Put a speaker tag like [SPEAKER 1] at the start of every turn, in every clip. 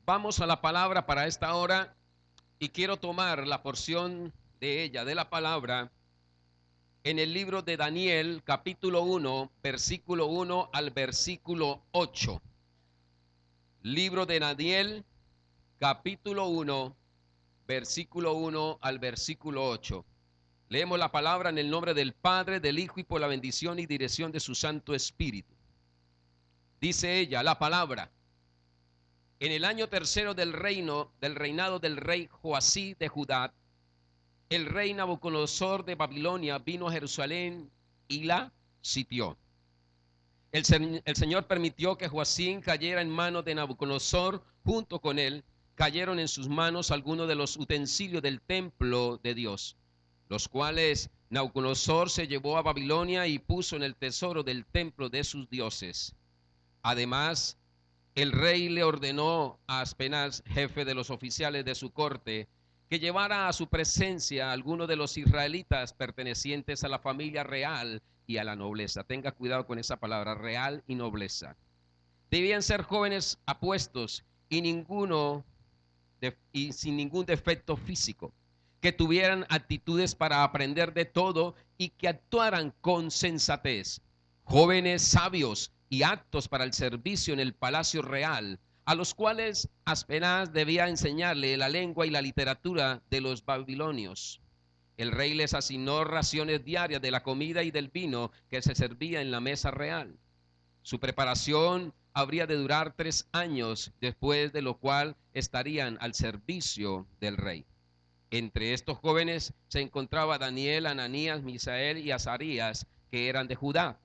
[SPEAKER 1] Vamos a la palabra para esta hora y quiero tomar la porción de ella, de la palabra, en el libro de Daniel, capítulo 1, versículo 1 al versículo 8. Libro de Daniel, capítulo 1, versículo 1 al versículo 8. Leemos la palabra en el nombre del Padre, del Hijo y por la bendición y dirección de su Santo Espíritu. Dice ella, la palabra: en el año tercero del reinado del rey Joasí de Judá, el rey Nabucodonosor de Babilonia vino a Jerusalén y la sitió. El Señor permitió que Joacín cayera en manos de Nabucodonosor. Junto con él cayeron en sus manos algunos de los utensilios del templo de Dios, los cuales Nabucodonosor se llevó a Babilonia y puso en el tesoro del templo de sus dioses. Además, el rey le ordenó a Aspenaz, jefe de los oficiales de su corte, que llevara a su presencia a algunos de los israelitas pertenecientes a la familia real y a la nobleza. Tenga cuidado con esa palabra, real y nobleza. Debían ser jóvenes apuestos y sin ningún defecto físico, que tuvieran actitudes para aprender de todo y que actuaran con sensatez. Jóvenes sabios y aptos para el servicio en el palacio real, a los cuales Aspenaz debía enseñarle la lengua y la literatura de los babilonios. El rey les asignó raciones diarias de la comida y del vino que se servía en la mesa real. Su preparación habría de durar 3 años, después de lo cual estarían al servicio del rey. Entre estos jóvenes se encontraba Daniel, Ananías, Misael y Azarías, que eran de Judá,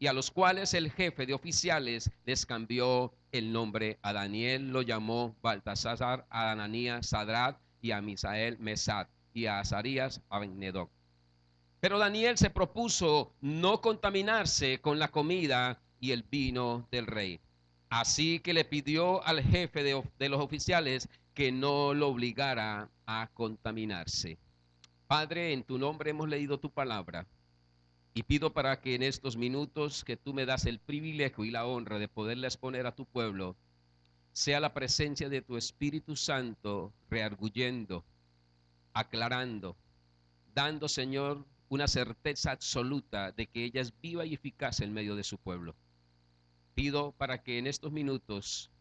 [SPEAKER 1] y a los cuales el jefe de oficiales les cambió el nombre. A Daniel lo llamó Baltasar, a Ananías Sadrach, y a Misael Mesach, y a Azarías Abednego. Pero Daniel se propuso no contaminarse con la comida y el vino del rey. Así que le pidió al jefe de los oficiales que no lo obligara a contaminarse. Padre, en tu nombre hemos leído tu palabra y pido para que en estos minutos que tú me das el privilegio y la honra de poderle exponer a tu pueblo, sea la presencia de tu Espíritu Santo rearguyendo, aclarando, dando, Señor, una certeza absoluta de que ella es viva y eficaz en medio de su pueblo. Pido para que en estos minutos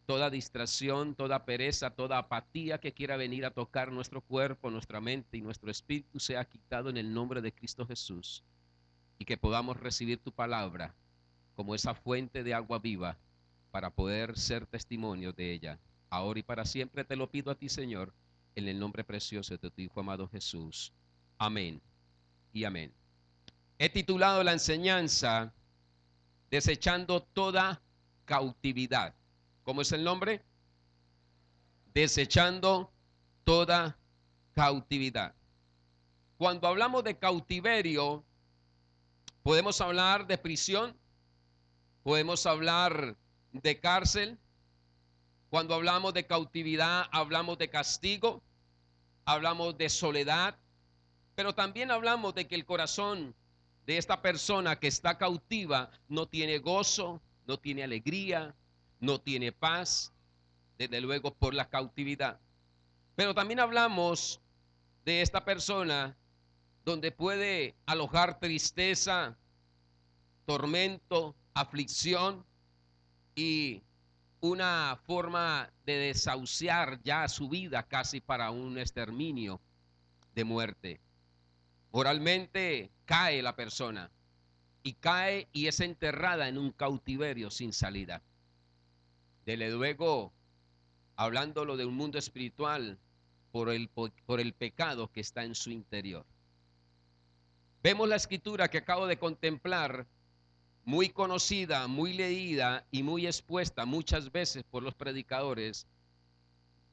[SPEAKER 1] toda distracción, toda pereza, toda apatía que quiera venir a tocar nuestro cuerpo, nuestra mente y nuestro espíritu sea quitado en el nombre de Cristo Jesús, y que podamos recibir tu palabra como esa fuente de agua viva para poder ser testimonios de ella. Ahora y para siempre te lo pido a ti, Señor, en el nombre precioso de tu Hijo amado Jesús. Amén y amén. He titulado la enseñanza Desechando toda cautividad. ¿Cómo es el nombre? Desechando toda cautividad. Cuando hablamos de cautiverio, podemos hablar de prisión, podemos hablar de cárcel. Cuando hablamos de cautividad, hablamos de castigo, hablamos de soledad, pero también hablamos de que el corazón de esta persona que está cautiva no tiene gozo, no tiene alegría, no tiene paz, desde luego por la cautividad. Pero también hablamos de esta persona donde puede alojar tristeza, tormento, aflicción y una forma de desahuciar ya su vida casi para un exterminio de muerte. Moralmente cae la persona y cae y es enterrada en un cautiverio sin salida. Desde luego, hablándolo de un mundo espiritual por el pecado que está en su interior. Vemos la escritura que acabo de contemplar, muy conocida, muy leída y muy expuesta muchas veces por los predicadores,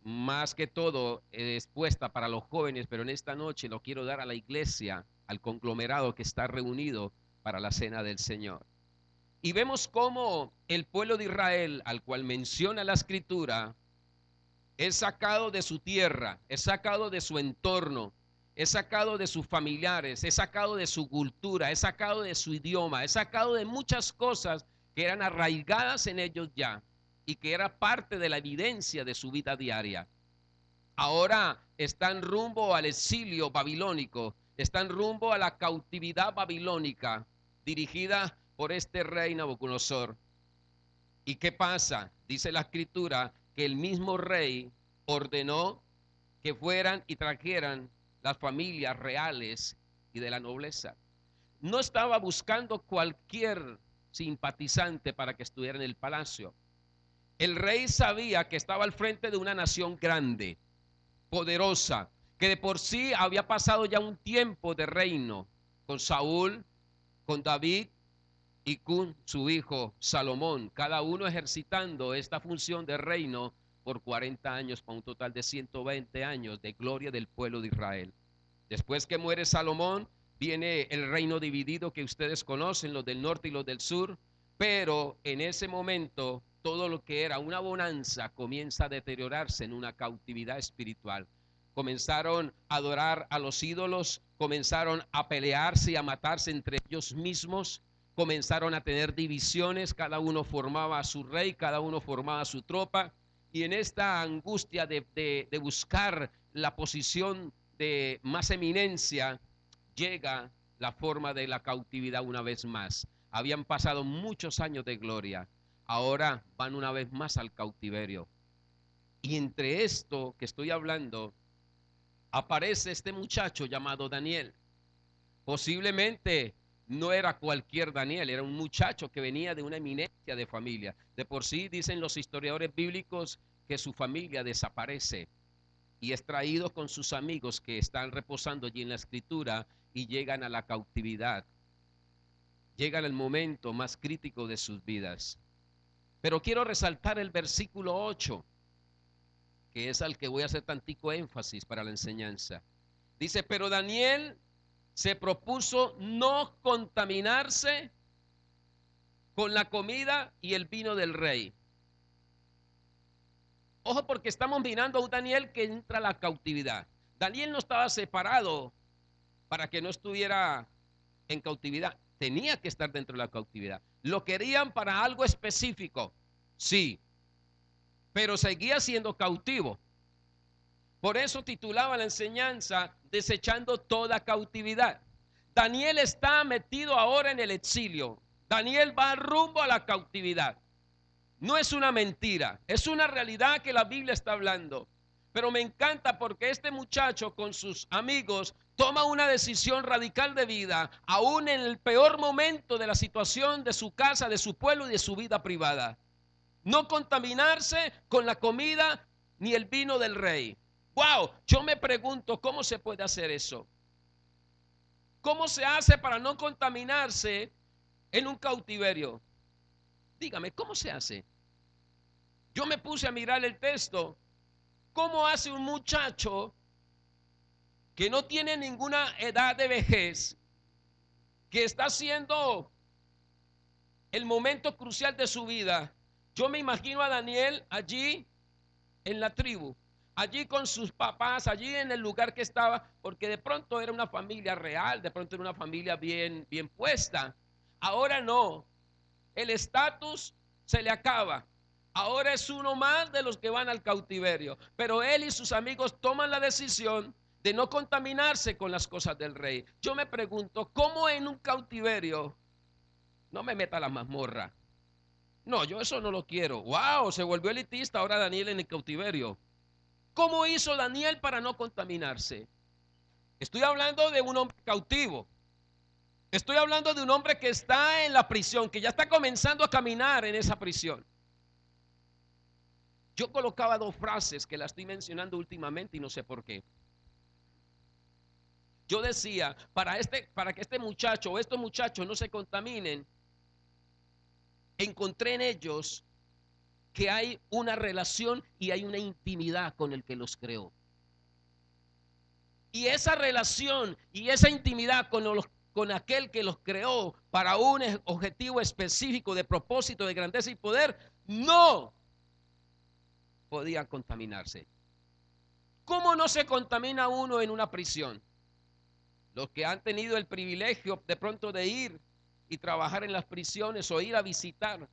[SPEAKER 1] más que todo expuesta para los jóvenes, pero en esta noche lo quiero dar a la iglesia, al conglomerado que está reunido para la cena del Señor. Y vemos cómo el pueblo de Israel, al cual menciona la escritura, es sacado de su tierra, es sacado de su entorno, es sacado de sus familiares, es sacado de su cultura, es sacado de su idioma, es sacado de muchas cosas que eran arraigadas en ellos ya. y que era parte de la evidencia de su vida diaria. Ahora están rumbo al exilio babilónico, están rumbo a la cautividad babilónica dirigida por este rey Nabucodonosor. ¿Y qué pasa? Dice la escritura que el mismo rey ordenó que fueran y trajeran las familias reales y de la nobleza. No estaba buscando cualquier simpatizante para que estuviera en el palacio. El rey sabía que estaba al frente de una nación grande, poderosa, que de por sí había pasado ya un tiempo de reino con Saúl, con David y con su hijo Salomón, cada uno ejercitando esta función de reino por 40 años, para un total de 120 años de gloria del pueblo de Israel. Después que muere Salomón, viene el reino dividido que ustedes conocen, los del norte y los del sur, pero en ese momento todo lo que era una bonanza comienza a deteriorarse en una cautividad espiritual. Comenzaron a adorar a los ídolos, comenzaron a pelearse y a matarse entre ellos mismos, comenzaron a tener divisiones, cada uno formaba a su rey, cada uno formaba a su tropa, y en esta angustia de buscar la posición de más eminencia, llega la forma de la cautividad una vez más. Habían pasado muchos años de gloria, ahora van una vez más al cautiverio. Y entre esto que estoy hablando, aparece este muchacho llamado Daniel. Posiblemente no era cualquier Daniel, era un muchacho que venía de una eminencia de familia. De por sí dicen los historiadores bíblicos que su familia desaparece y es traído con sus amigos que están reposando allí en la escritura y llegan a la cautividad. Llegan al momento más crítico de sus vidas. Pero quiero resaltar el versículo 8, que es al que voy a hacer tantico énfasis para la enseñanza. Dice, pero Daniel se propuso no contaminarse con la comida y el vino del rey. Ojo, porque estamos mirando a un Daniel que entra a la cautividad. Daniel no estaba separado para que no estuviera en cautividad. Tenía que estar dentro de la cautividad. Lo querían para algo específico, sí, pero seguía siendo cautivo. Por eso titulaba la enseñanza Desechando toda cautividad. Daniel está metido ahora en el exilio. Daniel va rumbo a la cautividad. No es una mentira, es una realidad que la Biblia está hablando. Pero me encanta porque este muchacho con sus amigos toma una decisión radical de vida, aún en el peor momento de la situación de su casa, de su pueblo y de su vida privada. No contaminarse con la comida ni el vino del rey. Wow, yo me pregunto cómo se puede hacer eso. ¿Cómo se hace para no contaminarse en un cautiverio? Dígame, ¿cómo se hace? Yo me puse a mirar el texto. ¿Cómo hace un muchacho que no tiene ninguna edad de vejez, que está haciendo el momento crucial de su vida? Yo me imagino a Daniel allí en la tribu, allí con sus papás, allí en el lugar que estaba, porque de pronto era una familia real, de pronto era una familia bien puesta. Ahora no, el estatus se le acaba. Ahora es uno más de los que van al cautiverio. Pero él y sus amigos toman la decisión de no contaminarse con las cosas del rey. Yo me pregunto, ¿cómo en un cautiverio no me meta a la mazmorra? No, yo eso no lo quiero. Wow, se volvió elitista ahora Daniel en el cautiverio. ¿Cómo hizo Daniel para no contaminarse? Estoy hablando de un hombre cautivo. Estoy hablando de un hombre que está en la prisión, que ya está comenzando a caminar en esa prisión. Yo colocaba dos frases que las estoy mencionando últimamente y no sé por qué. Yo decía, para que este muchacho o estos muchachos no se contaminen, encontré en ellos que hay una relación y hay una intimidad con el que los creó. Y esa relación y esa intimidad con aquel que los creó para un objetivo específico de propósito, de grandeza y poder, no podían contaminarse. ¿Cómo no se contamina uno en una prisión? Los que han tenido el privilegio de pronto de ir y trabajar en las prisiones o ir a visitar.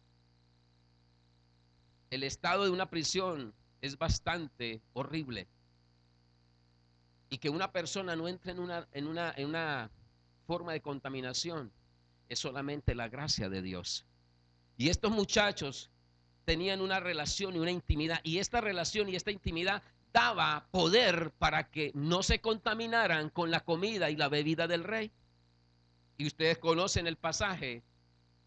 [SPEAKER 1] el estado de una prisión es bastante horrible. Y que una persona no entre en una forma de contaminación es solamente la gracia de Dios. Y estos muchachos tenían una relación y una intimidad, y esta relación y esta intimidad daba poder para que no se contaminaran con la comida y la bebida del rey. Y ustedes conocen el pasaje,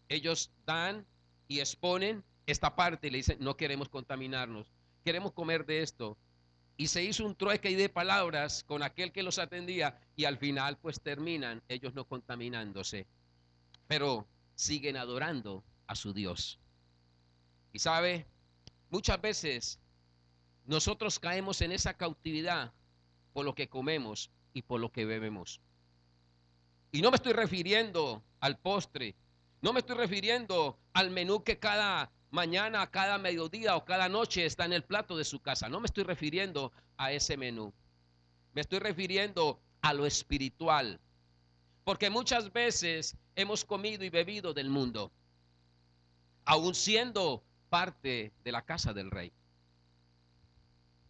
[SPEAKER 1] ellos dan y exponen esta parte y le dicen, no queremos contaminarnos, queremos comer de esto. Y se hizo un trueque de palabras con aquel que los atendía y al final pues terminan ellos no contaminándose, pero siguen adorando a su Dios. Y sabe, muchas veces nosotros caemos en esa cautividad por lo que comemos y por lo que bebemos. Y no me estoy refiriendo al postre, no me estoy refiriendo al menú que cada mañana, cada mediodía o cada noche está en el plato de su casa. No me estoy refiriendo a ese menú. Me estoy refiriendo a lo espiritual. Porque muchas veces hemos comido y bebido del mundo, aun siendo parte de la casa del rey.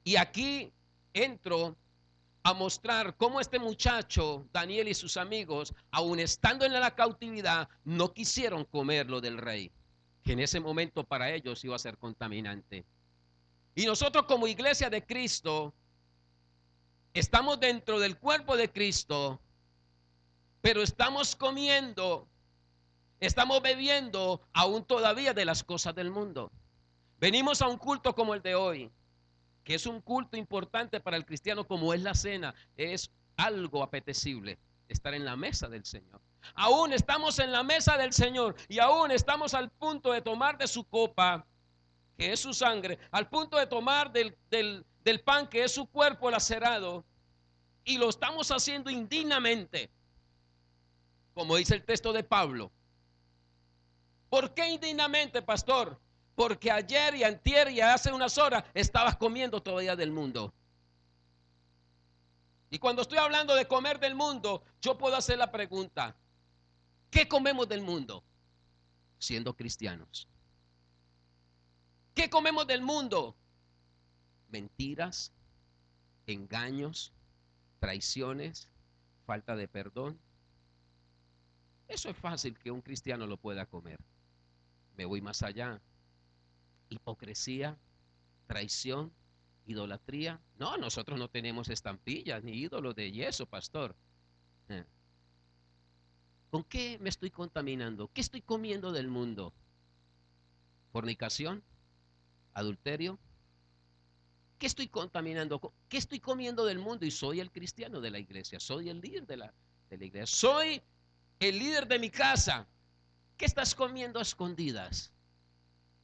[SPEAKER 1] Y aquí entro a mostrar cómo este muchacho, Daniel y sus amigos, aun estando en la cautividad, no quisieron comer lo del rey, que en ese momento para ellos iba a ser contaminante. Y nosotros como iglesia de Cristo, estamos dentro del cuerpo de Cristo, pero estamos comiendo, estamos bebiendo aún todavía de las cosas del mundo. Venimos a un culto como el de hoy, que es un culto importante para el cristiano como es la cena, es algo apetecible estar en la mesa del Señor. Aún estamos en la mesa del Señor y aún estamos al punto de tomar de su copa, que es su sangre, al punto de tomar del pan, que es su cuerpo lacerado, y lo estamos haciendo indignamente, como dice el texto de Pablo. ¿Por qué indignamente, pastor? Porque ayer y antier y hace unas horas estabas comiendo todavía del mundo. Y cuando estoy hablando de comer del mundo, yo puedo hacer la pregunta, ¿qué comemos del mundo? Siendo cristianos. ¿Qué comemos del mundo? Mentiras, engaños, traiciones, falta de perdón. Eso es fácil que un cristiano lo pueda comer. Me voy más allá. Hipocresía, traición, idolatría. No, nosotros no tenemos estampillas ni ídolos de yeso, pastor. ¿Con qué me estoy contaminando? ¿Qué estoy comiendo del mundo? Fornicación, adulterio. ¿Qué estoy contaminando? ¿Qué estoy comiendo del mundo? Y soy el cristiano de la iglesia, soy el líder de la iglesia, soy el líder de mi casa. ¿Qué estás comiendo a escondidas?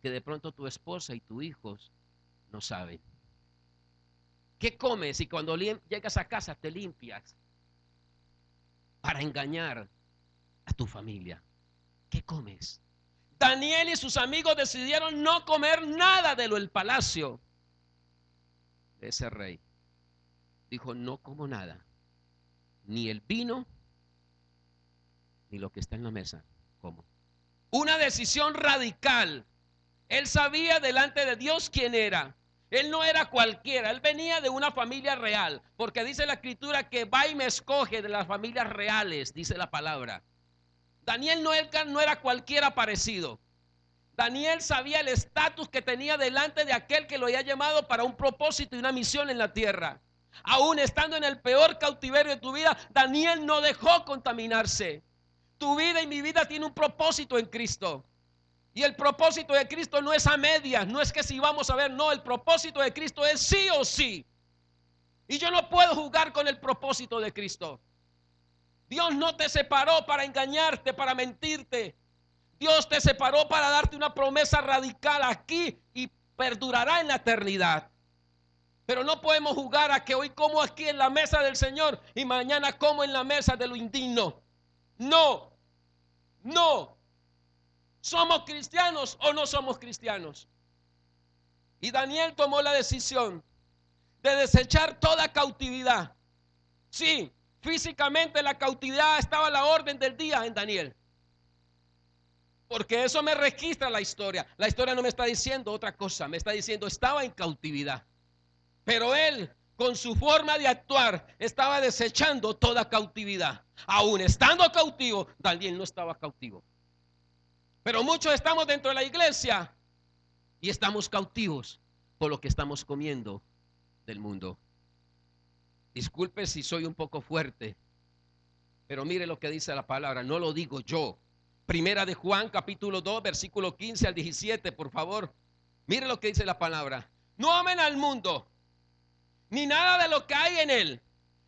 [SPEAKER 1] Que de pronto tu esposa y tus hijos no saben. ¿Qué comes? Y cuando llegas a casa te limpias para engañar a tu familia. ¿Qué comes? Daniel y sus amigos decidieron no comer nada de lo del palacio de ese rey. Dijo, no como nada, ni el vino, ni lo que está en la mesa, como. Una decisión radical. Él sabía delante de Dios quién era. Él no era cualquiera, él venía de una familia real, porque dice la escritura que va y me escoge de las familias reales, dice la palabra. Daniel no era cualquiera parecido. Daniel sabía el estatus que tenía delante de aquel que lo había llamado para un propósito y una misión en la tierra. Aún estando en el peor cautiverio de tu vida, Daniel no dejó contaminarse. Tu vida y mi vida tiene un propósito en Cristo. Y el propósito de Cristo no es a medias, no es que si vamos a ver, no, el propósito de Cristo es sí o sí. Y yo no puedo jugar con el propósito de Cristo. Dios no te separó para engañarte, para mentirte. Dios te separó para darte una promesa radical aquí y perdurará en la eternidad. Pero no podemos jugar a que hoy como aquí en la mesa del Señor y mañana como en la mesa de lo indigno. No, no. ¿Somos cristianos o no somos cristianos? Y Daniel tomó la decisión de desechar toda cautividad. Sí, físicamente la cautividad estaba a la orden del día en Daniel. Porque eso me registra la historia. La historia no me está diciendo otra cosa, me está diciendo estaba en cautividad. Pero él, con su forma de actuar, estaba desechando toda cautividad. Aún estando cautivo, Daniel no estaba cautivo. Pero muchos estamos dentro de la iglesia y estamos cautivos por lo que estamos comiendo del mundo. Disculpe si soy un poco fuerte, pero mire lo que dice la palabra, no lo digo yo. Primera de Juan, capítulo 2, versículo 15 al 17, por favor. Mire lo que dice la palabra. No amen al mundo, ni nada de lo que hay en él.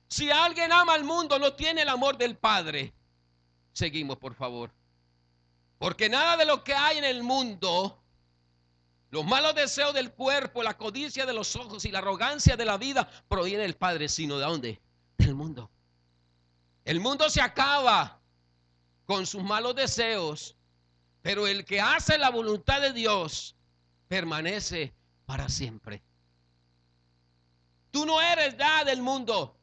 [SPEAKER 1] Si alguien ama al mundo, no tiene el amor del Padre. Seguimos, por favor. Porque nada de lo que hay en el mundo, los malos deseos del cuerpo, la codicia de los ojos y la arrogancia de la vida, proviene del Padre, sino ¿de dónde? Del mundo. El mundo se acaba con sus malos deseos, pero el que hace la voluntad de Dios permanece para siempre. Tú no eres ya del mundo.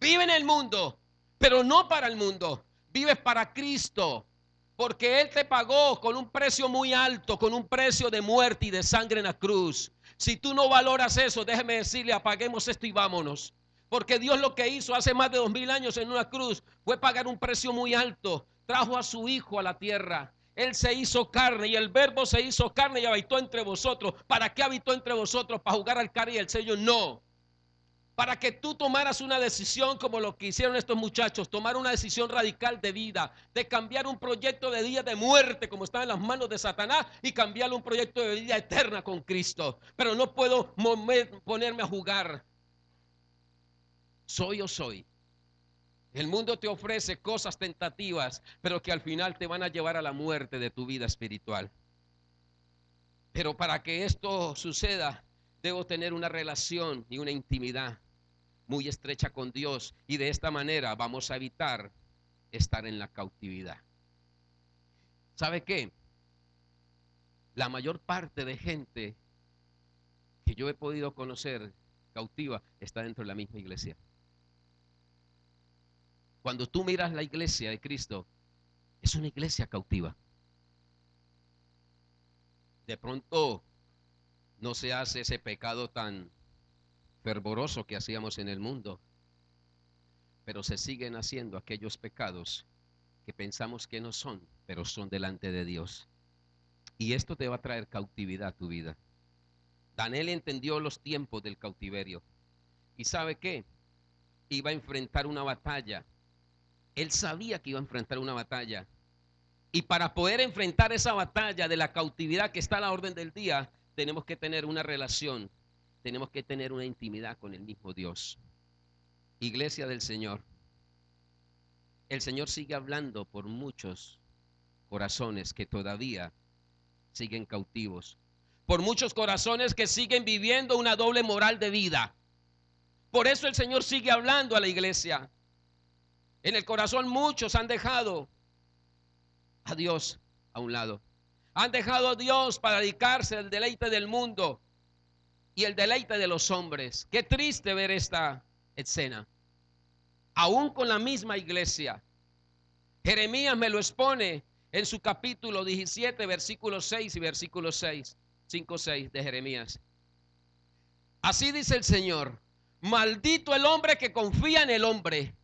[SPEAKER 1] Vive en el mundo, pero no para el mundo. Vives para Cristo, porque Él te pagó con un precio muy alto, con un precio de muerte y de sangre en la cruz. Si tú no valoras eso, déjeme decirle, apaguemos esto y vámonos. Porque Dios lo que hizo hace más de 2000 años en una cruz fue pagar un precio muy alto. Trajo a su Hijo a la tierra. Él se hizo carne y el Verbo se hizo carne y habitó entre vosotros. ¿Para qué habitó entre vosotros? ¿Para jugar al carne y el sello? No. Para que tú tomaras una decisión como lo que hicieron estos muchachos, tomar una decisión radical de vida, de cambiar un proyecto de día de muerte como estaba en las manos de Satanás y cambiarlo a un proyecto de vida eterna con Cristo. Pero no puedo ponerme a jugar. Soy o soy. El mundo te ofrece cosas tentativas, pero que al final te van a llevar a la muerte de tu vida espiritual. Pero para que esto suceda, debo tener una relación y una intimidad muy estrecha con Dios, y de esta manera vamos a evitar estar en la cautividad. ¿Sabe qué? La mayor parte de gente que yo he podido conocer cautiva está dentro de la misma iglesia. Cuando tú miras la iglesia de Cristo, es una iglesia cautiva. De pronto no se hace ese pecado tan fervoroso que hacíamos en el mundo, pero se siguen haciendo aquellos pecados que pensamos que no son, pero son delante de Dios. Y esto te va a traer cautividad a tu vida. Daniel entendió los tiempos del cautiverio. ¿Y sabe qué? Iba a enfrentar una batalla. Él sabía que iba a enfrentar una batalla. Y para poder enfrentar esa batalla de la cautividad que está a la orden del día, tenemos que tener una relación, tenemos que tener una intimidad con el mismo Dios. Iglesia del Señor, el Señor sigue hablando por muchos corazones que todavía siguen cautivos, por muchos corazones que siguen viviendo una doble moral de vida. Por eso el Señor sigue hablando a la iglesia. En el corazón muchos han dejado a Dios a un lado. Han dejado a Dios para dedicarse al deleite del mundo y el deleite de los hombres. Qué triste ver esta escena. Aún con la misma iglesia. Jeremías me lo expone en su capítulo 17, versículo 6 y versículo 6, 5, 6 de Jeremías. Así dice el Señor: maldito el hombre que confía en el hombre.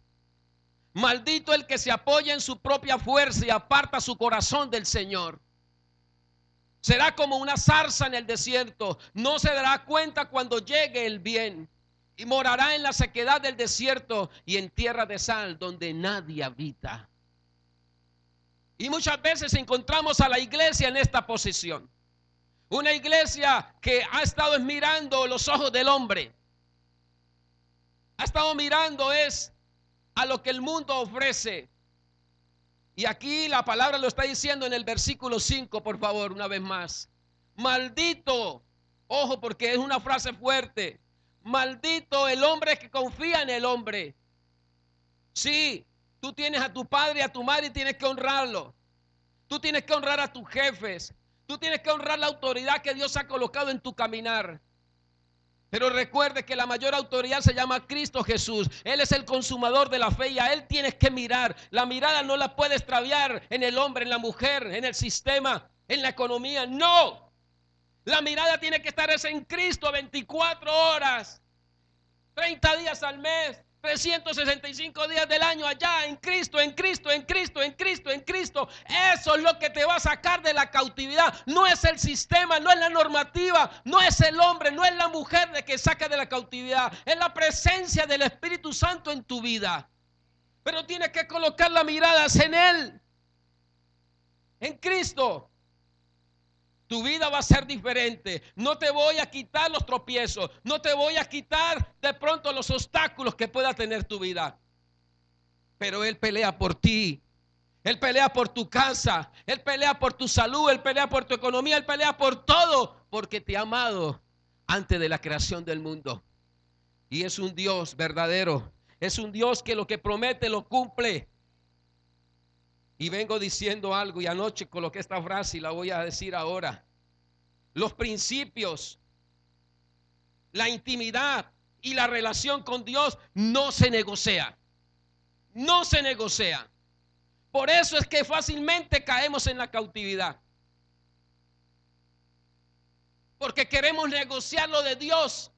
[SPEAKER 1] Maldito el que se apoya en su propia fuerza y aparta su corazón del Señor. Será como una zarza en el desierto, no se dará cuenta cuando llegue el bien, y morará en la sequedad del desierto y en tierra de sal donde nadie habita. Y muchas veces encontramos a la iglesia en esta posición. Una iglesia que ha estado mirando los ojos del hombre. Ha estado mirando a lo que el mundo ofrece. Y aquí la palabra lo está diciendo en el versículo 5, por favor, una vez más. Maldito, ojo porque es una frase fuerte. Maldito el hombre que confía en el hombre. Sí, tú tienes a tu padre y a tu madre y tienes que honrarlo. Tú tienes que honrar a tus jefes. Tú tienes que honrar la autoridad que Dios ha colocado en tu caminar. Pero recuerde que la mayor autoridad se llama Cristo Jesús. Él es el consumador de la fe y a Él tienes que mirar. La mirada no la puedes extraviar en el hombre, en la mujer, en el sistema, en la economía. No. La mirada tiene que estar en Cristo 24 horas, 30 días al mes, 365 días del año allá, en Cristo, en Cristo, en Cristo, en Cristo, en Cristo. Eso es lo que te va a sacar de la cautividad. No es el sistema, no es la normativa, no es el hombre, no es la mujer de que saca de la cautividad. Es la presencia del Espíritu Santo en tu vida. Pero tienes que colocar la mirada en Él, en Cristo. Tu vida va a ser diferente. No te voy a quitar los tropiezos. No te voy a quitar de pronto los obstáculos que pueda tener tu vida. Pero Él pelea por ti. Él pelea por tu casa. Él pelea por tu salud. Él pelea por tu economía. Él pelea por todo. Porque te ha amado antes de la creación del mundo. Y es un Dios verdadero. Es un Dios que lo que promete lo cumple. Y vengo diciendo algo y anoche coloqué esta frase y la voy a decir ahora. Los principios, la intimidad y la relación con Dios no se negocia. No se negocia. Por eso es que fácilmente caemos en la cautividad. Porque queremos negociar lo de Dios.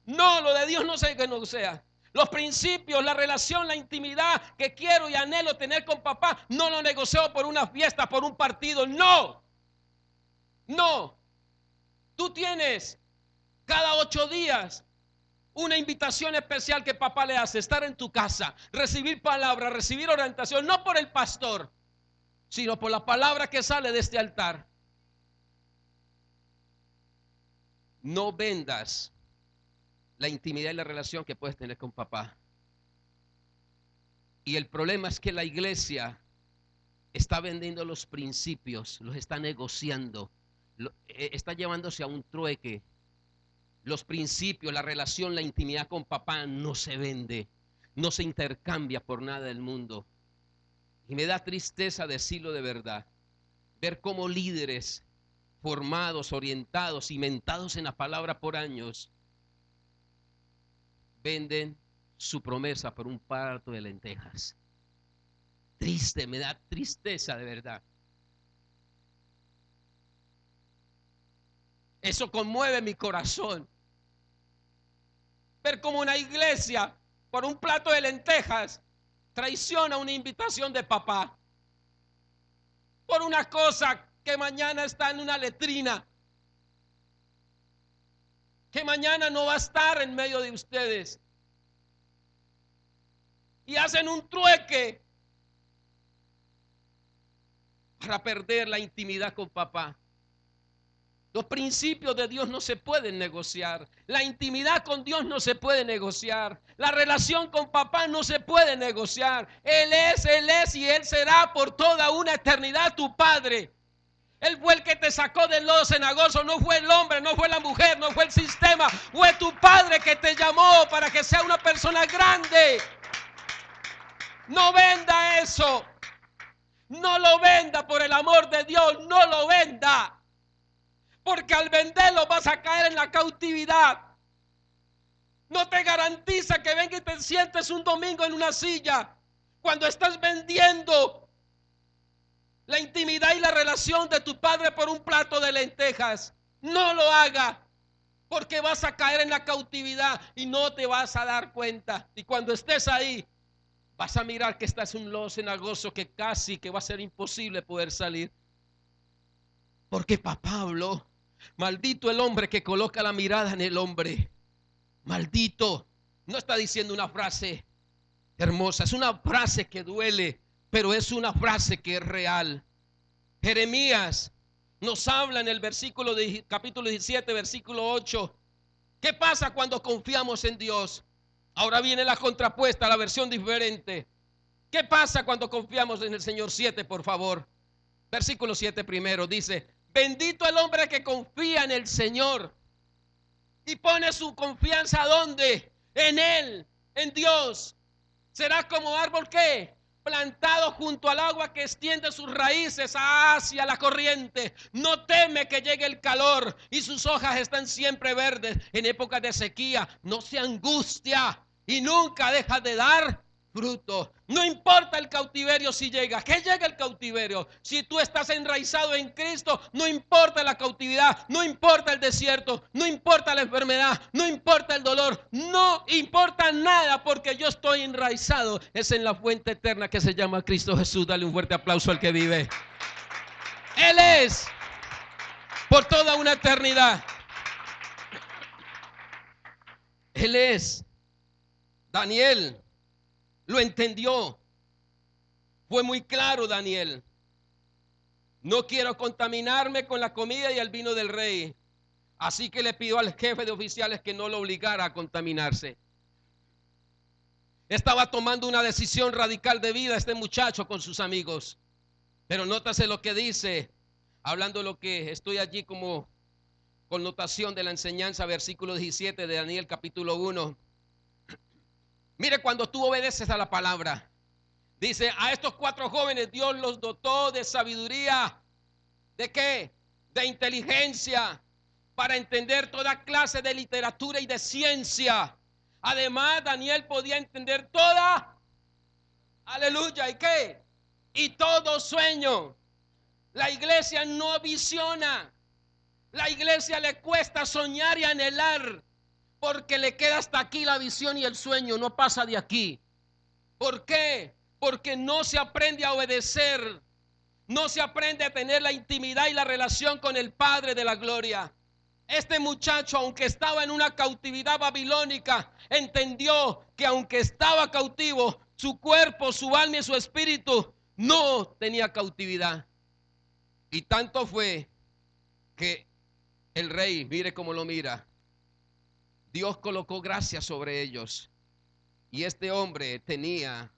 [SPEAKER 1] No, lo de Dios no se negocia. Los principios, la relación, la intimidad que quiero y anhelo tener con papá, no lo negocio por una fiesta, por un partido. No, no. Tú tienes cada 8 días una invitación especial que papá le hace, estar en tu casa, recibir palabra, recibir orientación, no por el pastor, sino por la palabra que sale de este altar. No vendas la intimidad y la relación que puedes tener con papá. Y el problema es que la iglesia está vendiendo los principios, los está negociando, está llevándose a un trueque. Los principios, la relación, la intimidad con papá no se vende, no se intercambia por nada del mundo. Y me da tristeza decirlo de verdad, ver cómo líderes formados, orientados, cimentados en la palabra por años, venden su promesa por un plato de lentejas. Triste, me da tristeza de verdad. Eso conmueve mi corazón. Ver cómo una iglesia por un plato de lentejas traiciona una invitación de papá. Por una cosa que mañana está en una letrina. Que mañana no va a estar en medio de ustedes. Y hacen un trueque para perder la intimidad con papá. Los principios de Dios no se pueden negociar. La intimidad con Dios no se puede negociar. La relación con papá no se puede negociar. Él es y Él será por toda una eternidad tu Padre. Él fue el que te sacó del lodo cenagoso. No fue el hombre, no fue la mujer, no fue el sistema. Fue tu Padre que te llamó para que sea una persona grande. No venda eso. No lo venda por el amor de Dios. No lo venda. Porque al venderlo vas a caer en la cautividad. No te garantiza que venga y te sientes un domingo en una silla cuando estás vendiendo la intimidad y la relación de tu padre por un plato de lentejas. No lo haga, porque vas a caer en la cautividad y no te vas a dar cuenta. Y cuando estés ahí, vas a mirar que estás en un lodo cenagoso que casi que va a ser imposible poder salir. Porque papá habló. Maldito el hombre que coloca la mirada en el hombre. Maldito. No está diciendo una frase hermosa, es una frase que duele, pero es una frase que es real. Jeremías nos habla en el versículo de capítulo 17, versículo 8. ¿Qué pasa cuando confiamos en Dios? Ahora viene la contrapuesta, la versión diferente. ¿Qué pasa cuando confiamos en el Señor? 7, por favor. Versículo 7 primero dice: bendito el hombre que confía en el Señor y pone su confianza ¿dónde? En Él, en Dios. Será como árbol ¿qué? plantado junto al agua que extiende sus raíces hacia la corriente. No teme que llegue el calor y sus hojas están siempre verdes. En épocas de sequía no se angustia y nunca deja de dar fruto. No importa el cautiverio si llega, que llegue el cautiverio. Si tú estás enraizado en Cristo, no importa la cautividad, no importa el desierto, no importa la enfermedad, no importa el dolor, no importa nada, porque yo estoy enraizado. Es en la fuente eterna que se llama Cristo Jesús. Dale un fuerte aplauso al que vive. Él es por toda una eternidad. Él es. Daniel lo entendió. Fue muy claro Daniel. No quiero contaminarme con la comida y el vino del rey. Así que le pidió al jefe de oficiales que no lo obligara a contaminarse. Estaba tomando una decisión radical de vida este muchacho con sus amigos. Pero nótase lo que dice, hablando de lo que estoy allí como connotación de la enseñanza, versículo 17 de Daniel capítulo 1. Mire, cuando tú obedeces a la palabra, dice, a estos 4 jóvenes Dios los dotó de sabiduría. ¿De qué? De inteligencia para entender toda clase de literatura y de ciencia. Además, Daniel podía entender toda, aleluya, ¿y qué? Y todo sueño. La iglesia no visiona. La iglesia le cuesta soñar y anhelar, porque le queda hasta aquí la visión y el sueño, no pasa de aquí. ¿Por qué? Porque no se aprende a obedecer, no se aprende a tener la intimidad y la relación con el Padre de la gloria. Este muchacho, aunque estaba en una cautividad babilónica, entendió que aunque estaba cautivo, su cuerpo, su alma y su espíritu no tenía cautividad. Y tanto fue que el rey, mire cómo lo mira, Dios colocó gracia sobre ellos. Y este hombre tenía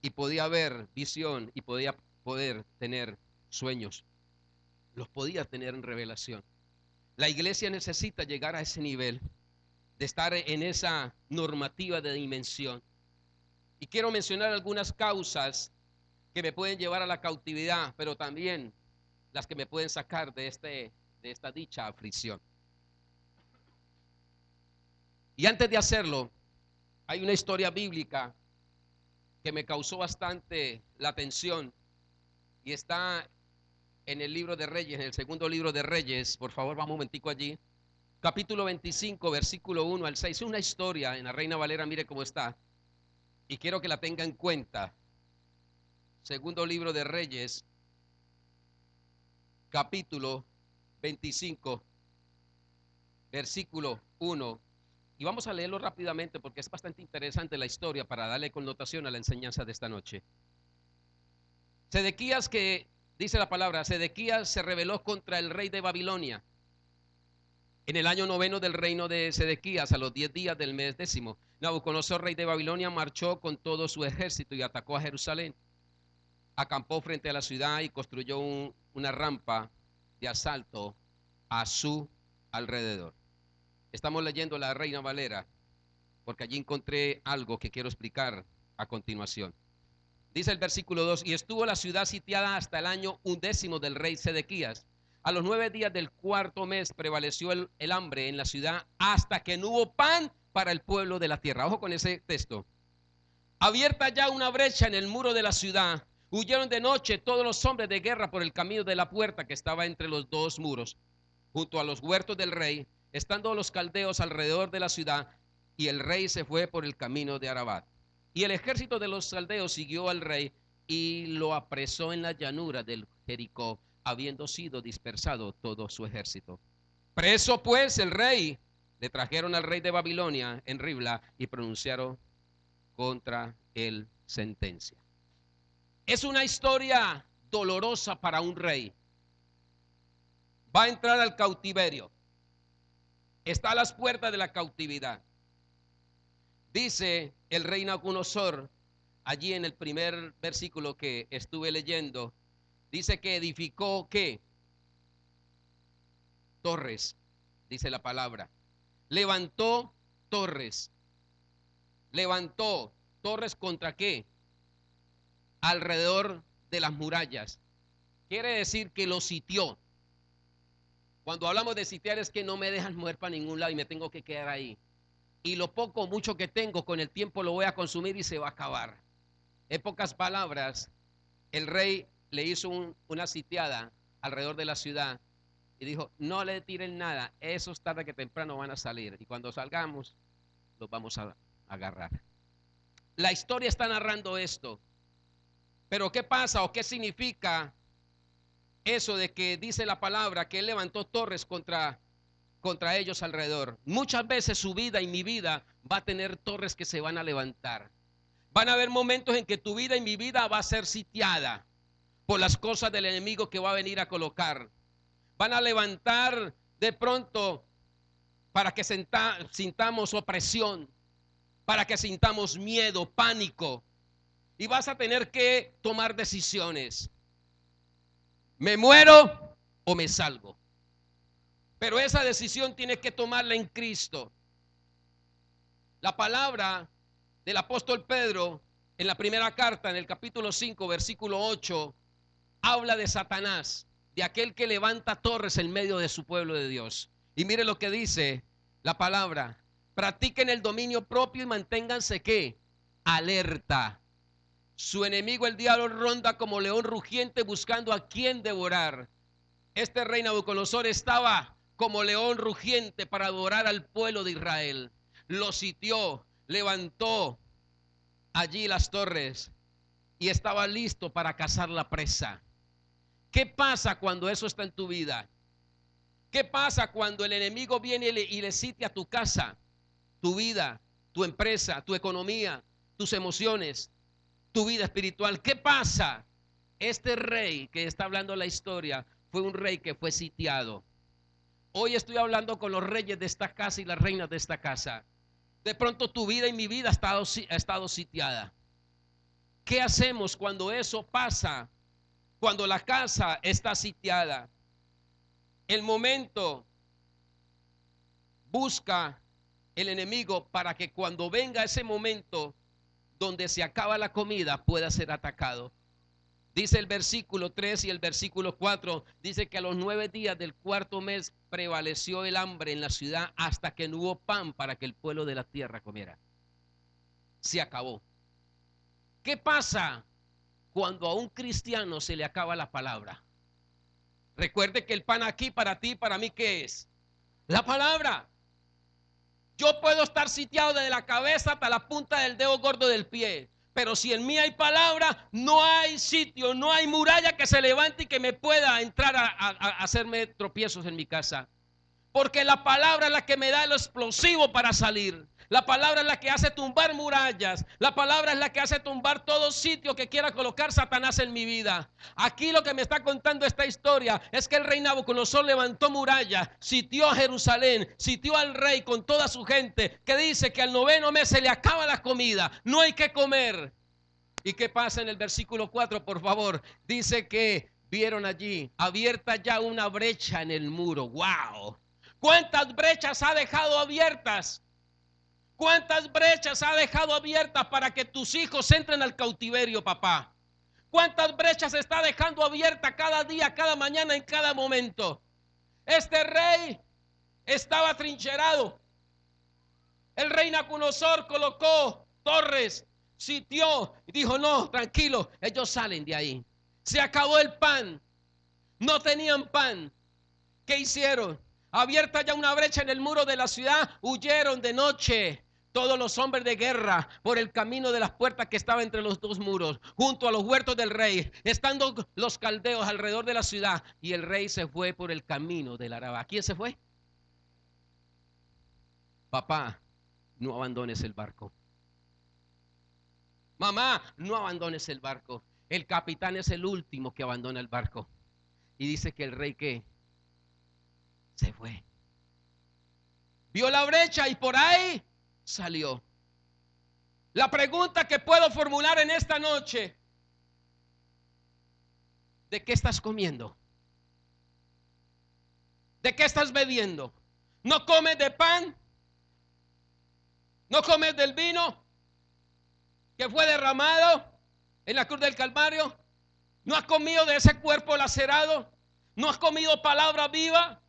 [SPEAKER 1] y podía ver visión y podía poder tener sueños. Los podía tener en revelación. La iglesia necesita llegar a ese nivel de estar en esa normativa de dimensión. Y quiero mencionar algunas causas que me pueden llevar a la cautividad, pero también las que me pueden sacar de esta dicha aflicción. Y antes de hacerlo, hay una historia bíblica que me causó bastante la atención y está en el libro de Reyes, en el segundo libro de Reyes. Por favor, vamos un momentico allí. Capítulo 25, versículo 1 al 6. Es una historia en la Reina Valera, mire cómo está. Y quiero que la tenga en cuenta. Segundo libro de Reyes, capítulo 25, versículo 1. Y vamos a leerlo rápidamente porque es bastante interesante la historia para darle connotación a la enseñanza de esta noche. Sedequías, que dice la palabra, Sedequías se rebeló contra el rey de Babilonia. En el año 9 del reino de Sedequías, a los 10 días del mes 10, Nabucodonosor, rey de Babilonia, marchó con todo su ejército y atacó a Jerusalén. Acampó frente a la ciudad y construyó una rampa de asalto a su alrededor. Estamos leyendo la Reina Valera porque allí encontré algo que quiero explicar a continuación. Dice el versículo 2, y estuvo la ciudad sitiada hasta el año 11 del rey Sedequías. A los 9 días del cuarto mes prevaleció el hambre en la ciudad hasta que no hubo pan para el pueblo de la tierra. Ojo con ese texto. Abierta ya una brecha en el muro de la ciudad, huyeron de noche todos los hombres de guerra por el camino de la puerta que estaba entre los 2 muros, junto a los huertos del rey, estando los caldeos alrededor de la ciudad, y el rey se fue por el camino de Arabat. Y el ejército de los caldeos siguió al rey y lo apresó en la llanura del Jericó, habiendo sido dispersado todo su ejército. Preso pues el rey, le trajeron al rey de Babilonia en Ribla y pronunciaron contra él sentencia. Es una historia dolorosa para un rey. Va a entrar al cautiverio. Está a las puertas de la cautividad. Dice el rey Nabucodonosor, allí en el primer versículo que estuve leyendo, dice que edificó, ¿qué? Torres, dice la palabra. Levantó torres. ¿Levantó torres contra qué? alrededor de las murallas. Quiere decir que lo sitió. Cuando hablamos de sitiar es que no me dejan mover para ningún lado y me tengo que quedar ahí. Y lo poco o mucho que tengo con el tiempo lo voy a consumir y se va a acabar. En pocas palabras, el rey le hizo una sitiada alrededor de la ciudad y dijo, no le tiren nada, esos tarde que temprano van a salir y cuando salgamos los vamos a agarrar. La historia está narrando esto, pero ¿qué pasa o qué significa eso de que dice la palabra que él levantó torres contra ellos alrededor? Muchas veces su vida y mi vida va a tener torres que se van a levantar. Van a haber momentos en que tu vida y mi vida va a ser sitiada por las cosas del enemigo que va a venir a colocar. Van a levantar de pronto para que sintamos opresión, para que sintamos miedo, pánico. Y vas a tener que tomar decisiones. ¿Me muero o me salgo? Pero esa decisión tienes que tomarla en Cristo. La palabra del apóstol Pedro en la primera carta, en el capítulo 5, versículo 8, habla de Satanás, de aquel que levanta torres en medio de su pueblo de Dios. Y mire lo que dice la palabra: practiquen el dominio propio y manténganse ¿qué? Alerta. Su enemigo el diablo ronda como león rugiente buscando a quien devorar. Este rey Nabucodonosor estaba como león rugiente para devorar al pueblo de Israel. Lo sitió, levantó allí las torres y estaba listo para cazar la presa. ¿Qué pasa cuando eso está en tu vida? ¿Qué pasa cuando el enemigo viene y le sitia tu casa, tu vida, tu empresa, tu economía, tus emociones, tu vida espiritual? ¿Qué pasa? Este rey que está hablando la historia fue un rey que fue sitiado. Hoy estoy hablando con los reyes de esta casa y las reinas de esta casa. De pronto tu vida y mi vida ha estado sitiada. ¿Qué hacemos cuando eso pasa? Cuando la casa está sitiada. El momento busca el enemigo para que cuando venga ese momento donde se acaba la comida pueda ser atacado. Dice el versículo 3 y el versículo 4, dice que a los 9 días del cuarto mes prevaleció el hambre en la ciudad hasta que no hubo pan para que el pueblo de la tierra comiera. Se acabó. ¿Qué pasa cuando a un cristiano se le acaba la palabra? Recuerde que el pan aquí para ti, para mí, ¿qué es? La palabra. Yo puedo estar sitiado desde la cabeza hasta la punta del dedo gordo del pie, pero si en mí hay palabra, no hay sitio, no hay muralla que se levante y que me pueda entrar a hacerme tropiezos en mi casa. Porque la palabra es la que me da lo explosivo para salir. La palabra es la que hace tumbar murallas. La palabra es la que hace tumbar todo sitio que quiera colocar Satanás en mi vida. Aquí lo que me está contando esta historia es que el rey Nabucodonosor levantó murallas, sitió a Jerusalén, sitió al rey con toda su gente, que dice que al 9º mes se le acaba la comida, no hay que comer. ¿Y qué pasa en el versículo 4, por favor? Dice que vieron allí abierta ya una brecha en el muro. ¡Wow! ¿Cuántas brechas ha dejado abiertas? ¿Cuántas brechas ha dejado abiertas para que tus hijos entren al cautiverio, papá? ¿Cuántas brechas está dejando abierta cada día, cada mañana, en cada momento? Este rey estaba trincherado. El rey Nabucodonosor colocó torres, sitió y dijo: no, tranquilo, ellos salen de ahí. Se acabó el pan. No tenían pan. ¿Qué hicieron? Abierta ya una brecha en el muro de la ciudad, huyeron de noche todos los hombres de guerra por el camino de las puertas que estaba entre los dos muros, junto a los huertos del rey, estando los caldeos alrededor de la ciudad, y el rey se fue por el camino del Arabá. ¿Quién se fue? Papá, no abandones el barco. Mamá, no abandones el barco. El capitán es el último que abandona el barco. Y dice que el rey, ¿qué? Se fue. Vio la brecha y por ahí salió. La pregunta que puedo formular en esta noche: ¿de qué estás comiendo? ¿De qué estás bebiendo? ¿No comes de pan? ¿No comes del vino que fue derramado? en la cruz del Calvario? ¿No has comido de ese cuerpo lacerado? ¿No has comido palabra viva?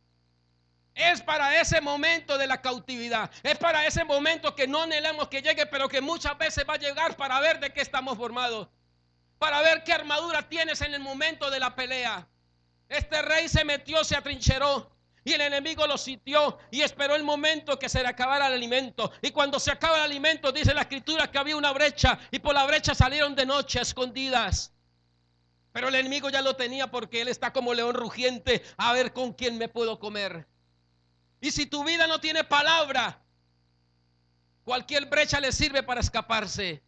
[SPEAKER 1] Es para ese momento de la cautividad. Es para ese momento que no anhelamos que llegue, pero que muchas veces va a llegar para ver de qué estamos formados. Para ver qué armadura tienes en el momento de la pelea. Este rey se metió, se atrincheró. Y el enemigo lo sitió y esperó el momento que se le acabara el alimento. Y cuando se acaba el alimento, dice la escritura que había una brecha. Y por la brecha salieron de noche escondidas. Pero el enemigo ya lo tenía porque él está como león rugiente. A ver con quién me puedo comer. Y si tu vida no tiene palabra, cualquier brecha le sirve para escaparse.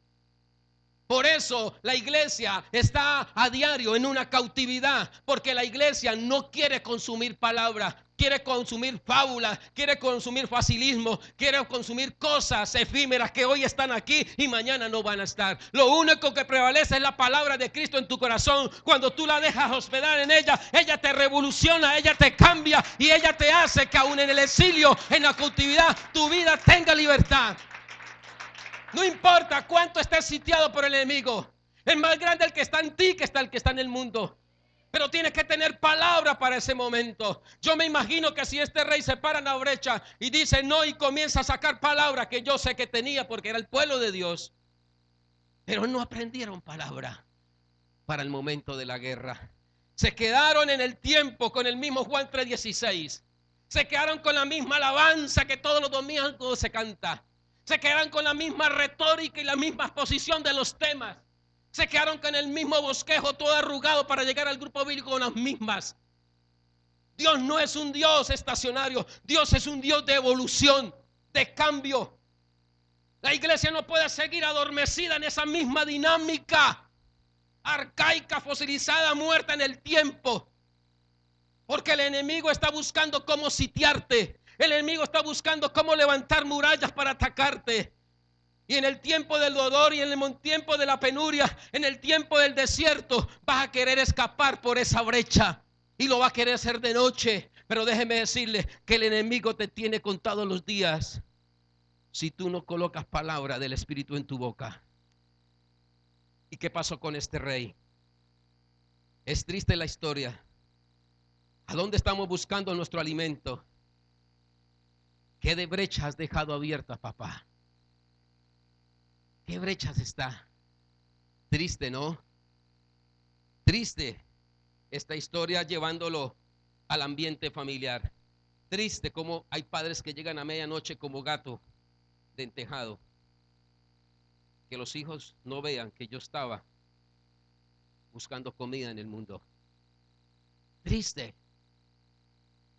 [SPEAKER 1] Por eso la iglesia está a diario en una cautividad, porque la iglesia no quiere consumir palabra, quiere consumir fábulas, quiere consumir facilismo, quiere consumir cosas efímeras que hoy están aquí y mañana no van a estar. Lo único que prevalece es la palabra de Cristo en tu corazón. Cuando tú la dejas hospedar en ella, ella te revoluciona, ella te cambia y ella te hace que aún en el exilio, en la cautividad, tu vida tenga libertad. No importa cuánto estés sitiado por el enemigo. Es más grande el que está en ti que está el que está en el mundo. Pero tienes que tener palabra para ese momento. Yo me imagino que si este rey se para en la brecha y dice no y comienza a sacar palabra que yo sé que tenía porque era el pueblo de Dios. Pero no aprendieron palabra para el momento de la guerra. Se quedaron en el tiempo con el mismo Juan 3:16. Se quedaron con la misma alabanza que todos los domingos se canta. Se quedaron con la misma retórica y la misma exposición de los temas. Se quedaron con el mismo bosquejo todo arrugado para llegar al grupo bíblico con las mismas. Dios no es un Dios estacionario. Dios es un Dios de evolución, de cambio. La iglesia no puede seguir adormecida en esa misma dinámica arcaica, fosilizada, muerta en el tiempo. Porque el enemigo está buscando cómo sitiarte. El enemigo está buscando cómo levantar murallas para atacarte. Y en el tiempo del dolor y en el tiempo de la penuria, en el tiempo del desierto, vas a querer escapar por esa brecha. Y lo va a querer hacer de noche. Pero déjeme decirle que el enemigo te tiene contados los días si tú no colocas palabra del Espíritu en tu boca. ¿Y qué pasó con este rey? Es triste la historia. ¿A dónde estamos buscando nuestro alimento? ¿Qué de brechas has dejado abiertas, papá? ¿Qué brechas está? Triste, ¿no? Triste esta historia llevándolo al ambiente familiar. Triste como hay padres que llegan a medianoche como gato de entejado. Que los hijos no vean que yo estaba buscando comida en el mundo. Triste.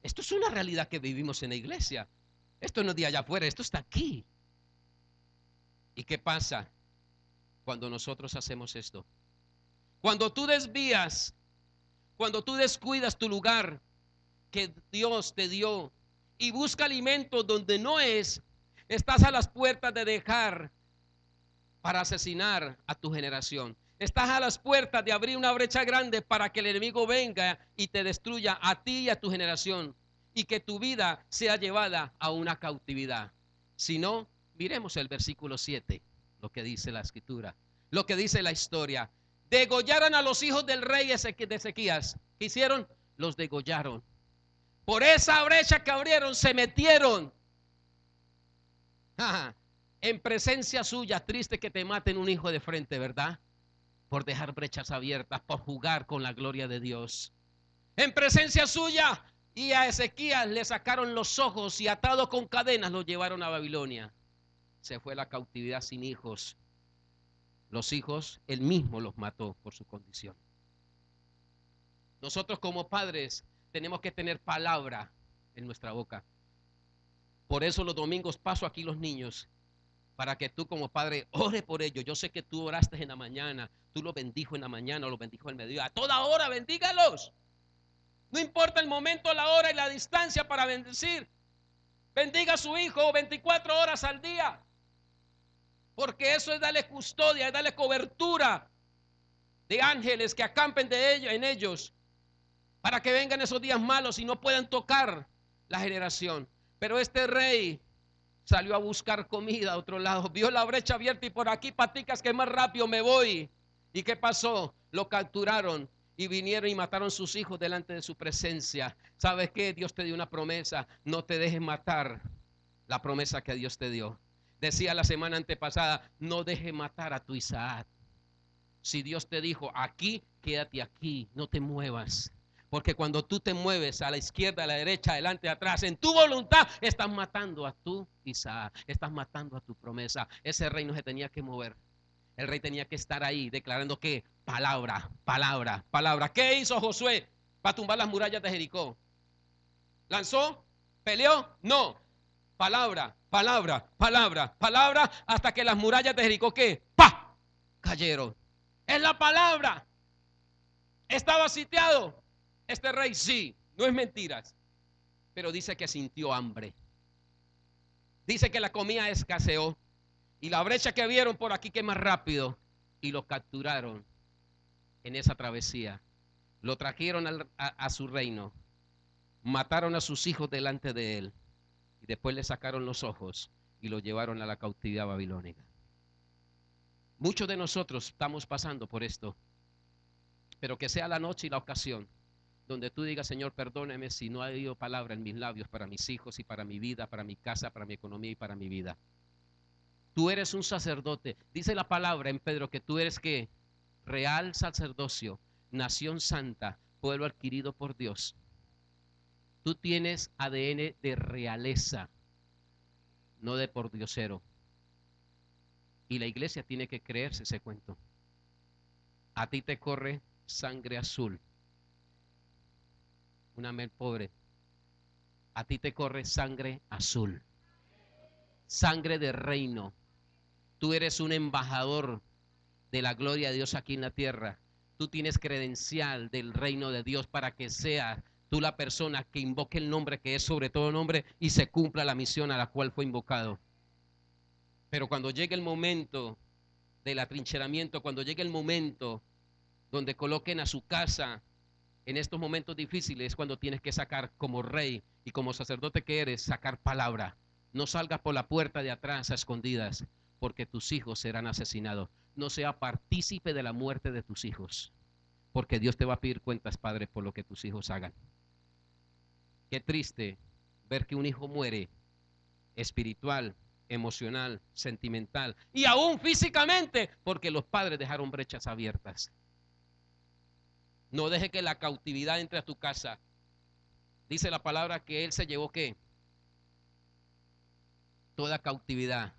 [SPEAKER 1] Esto es una realidad que vivimos en la iglesia. Esto no es de allá afuera, esto está aquí. ¿Y qué pasa cuando nosotros hacemos esto? Cuando tú desvías, cuando tú descuidas tu lugar que Dios te dio y busca alimento donde no es, estás a las puertas de dejar para asesinar a tu generación. Estás a las puertas de abrir una brecha grande para que el enemigo venga y te destruya a ti y a tu generación y que tu vida sea llevada a una cautividad. Si no, miremos el versículo 7, lo que dice la escritura, lo que dice la historia. Degollaron a los hijos del rey de Ezequías. ¿Qué hicieron? Los degollaron. Por esa brecha que abrieron se metieron. En presencia suya, triste que te maten un hijo de frente, ¿verdad? Por dejar brechas abiertas, por jugar con la gloria de Dios. En presencia suya, y a Ezequías le sacaron los ojos y atado con cadenas lo llevaron a Babilonia. Se fue a la cautividad sin hijos. Los hijos, él mismo los mató por su condición. Nosotros como padres tenemos que tener palabra en nuestra boca. Por eso los domingos paso aquí los niños, para que tú como padre ore por ellos. Yo sé que tú oraste en la mañana, tú los bendijo en la mañana, los bendijo en el mediodía. A toda hora bendígalos. No importa el momento, la hora y la distancia para bendecir. Bendiga a su hijo 24 horas al día. Porque eso es darle custodia, es darle cobertura de ángeles que acampen en ellos, para que vengan esos días malos y no puedan tocar la generación. Pero este rey salió a buscar comida a otro lado, vio la brecha abierta y por aquí paticas que más rápido me voy. ¿Y qué pasó? Lo capturaron y vinieron y mataron sus hijos delante de su presencia. ¿Sabes qué? Dios te dio una promesa. No te dejes matar la promesa que Dios te dio. Decía la semana antepasada, no dejes matar a tu Isaac. Si Dios te dijo, aquí, quédate aquí, no te muevas. Porque cuando tú te mueves a la izquierda, a la derecha, adelante, atrás, en tu voluntad, estás matando a tu Isaac, estás matando a tu promesa. Ese reino se tenía que mover. El rey tenía que estar ahí declarando que palabra, palabra, palabra. ¿Qué hizo Josué para tumbar las murallas de Jericó? ¿Lanzó? ¿Peleó? No. Palabra, palabra, palabra, palabra, hasta que las murallas de Jericó, ¿qué? ¡Pah! Cayeron. Es la palabra. ¿Estaba sitiado? Este rey sí, no es mentiras. Pero dice que sintió hambre. Dice que la comida escaseó. Y la brecha que vieron por aquí que más rápido. Y lo capturaron en esa travesía. Lo trajeron a su reino. Mataron a sus hijos delante de él. Y después le sacaron los ojos y lo llevaron a la cautividad babilónica. Muchos de nosotros estamos pasando por esto. Pero que sea la noche y la ocasión donde tú digas, Señor, perdóneme si no ha habido palabra en mis labios para mis hijos y para mi vida, para mi casa, para mi economía y para mi vida. Tú eres un sacerdote. Dice la palabra en Pedro que tú eres ¿qué? Real sacerdocio, nación santa, pueblo adquirido por Dios. Tú tienes ADN de realeza, no de pordiosero. Y la iglesia tiene que creerse ese cuento. A ti te corre sangre azul. Una mel pobre. A ti te corre sangre azul. Sangre de reino. Tú eres un embajador de la gloria de Dios aquí en la tierra. Tú tienes credencial del reino de Dios para que seas tú la persona que invoque el nombre que es sobre todo nombre y se cumpla la misión a la cual fue invocado. Pero cuando llegue el momento del atrincheramiento, cuando llegue el momento donde coloquen a su casa en estos momentos difíciles, es cuando tienes que sacar como rey y como sacerdote que eres, sacar palabra. No salgas por la puerta de atrás a escondidas, porque tus hijos serán asesinados. No sea partícipe de la muerte de tus hijos, porque Dios te va a pedir cuentas, Padre, por lo que tus hijos hagan. Qué triste ver que un hijo muere espiritual, emocional, sentimental y aún físicamente, porque los padres dejaron brechas abiertas. No deje que la cautividad entre a tu casa. Dice la palabra que Él se llevó ¿qué? Toda cautividad,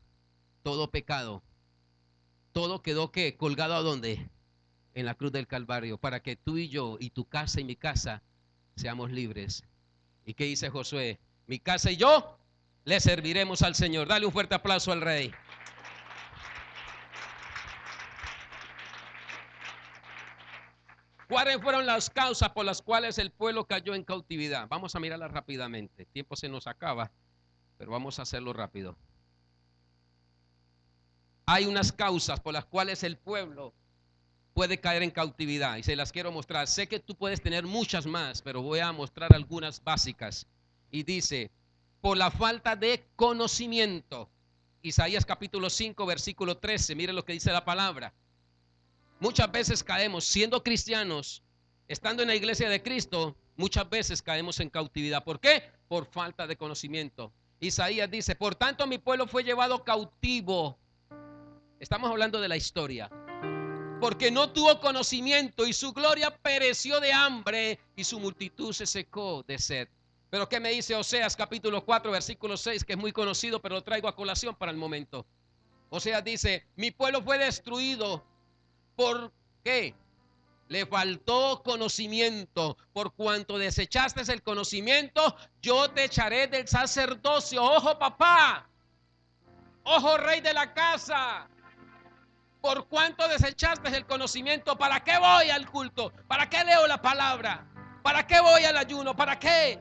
[SPEAKER 1] todo pecado, todo quedó ¿qué? Colgado ¿a dónde? En la cruz del Calvario, para que tú y yo y tu casa y mi casa seamos libres. ¿Y qué dice Josué? Mi casa y yo le serviremos al Señor. Dale un fuerte aplauso al Rey. ¿Cuáles fueron las causas por las cuales el pueblo cayó en cautividad? Vamos a mirarlas rápidamente. El tiempo se nos acaba, pero vamos a hacerlo rápido. Hay unas causas por las cuales el pueblo puede caer en cautividad y se las quiero mostrar. Sé que tú puedes tener muchas más, pero voy a mostrar algunas básicas. Y dice, por la falta de conocimiento. Isaías capítulo 5, versículo 13. Mire lo que dice la palabra. Muchas veces caemos, siendo cristianos, estando en la iglesia de Cristo, muchas veces caemos en cautividad. ¿Por qué? Por falta de conocimiento. Isaías dice, por tanto mi pueblo fue llevado cautivo. Estamos hablando de la historia. Porque no tuvo conocimiento y su gloria pereció de hambre y su multitud se secó de sed. Pero ¿qué me dice Oseas capítulo 4, versículo 6, que es muy conocido, pero lo traigo a colación para el momento? Oseas dice, mi pueblo fue destruido. ¿Por qué? Le faltó conocimiento. Por cuanto desechaste el conocimiento, yo te echaré del sacerdocio. Ojo, papá. Ojo, rey de la casa. Por cuanto desechaste el conocimiento, ¿para qué voy al culto? ¿Para qué leo la palabra? ¿Para qué voy al ayuno? ¿Para qué?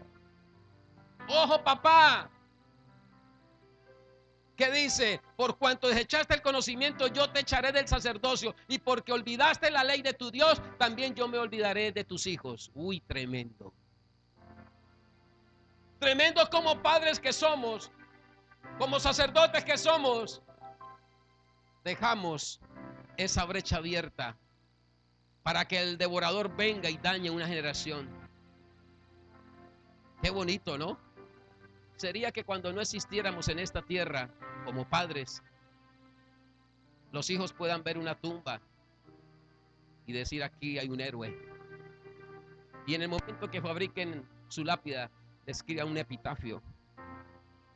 [SPEAKER 1] Ojo, papá. ¿Qué dice? Por cuanto desechaste el conocimiento, yo te echaré del sacerdocio. Y porque olvidaste la ley de tu Dios, también yo me olvidaré de tus hijos. Uy, tremendo. Tremendo como padres que somos, como sacerdotes que somos. Dejamos esa brecha abierta para que el devorador venga y dañe una generación. Qué bonito, ¿no? Sería que cuando no existiéramos en esta tierra como padres, los hijos puedan ver una tumba y decir: aquí hay un héroe. Y en el momento que fabriquen su lápida, escriban un epitafio: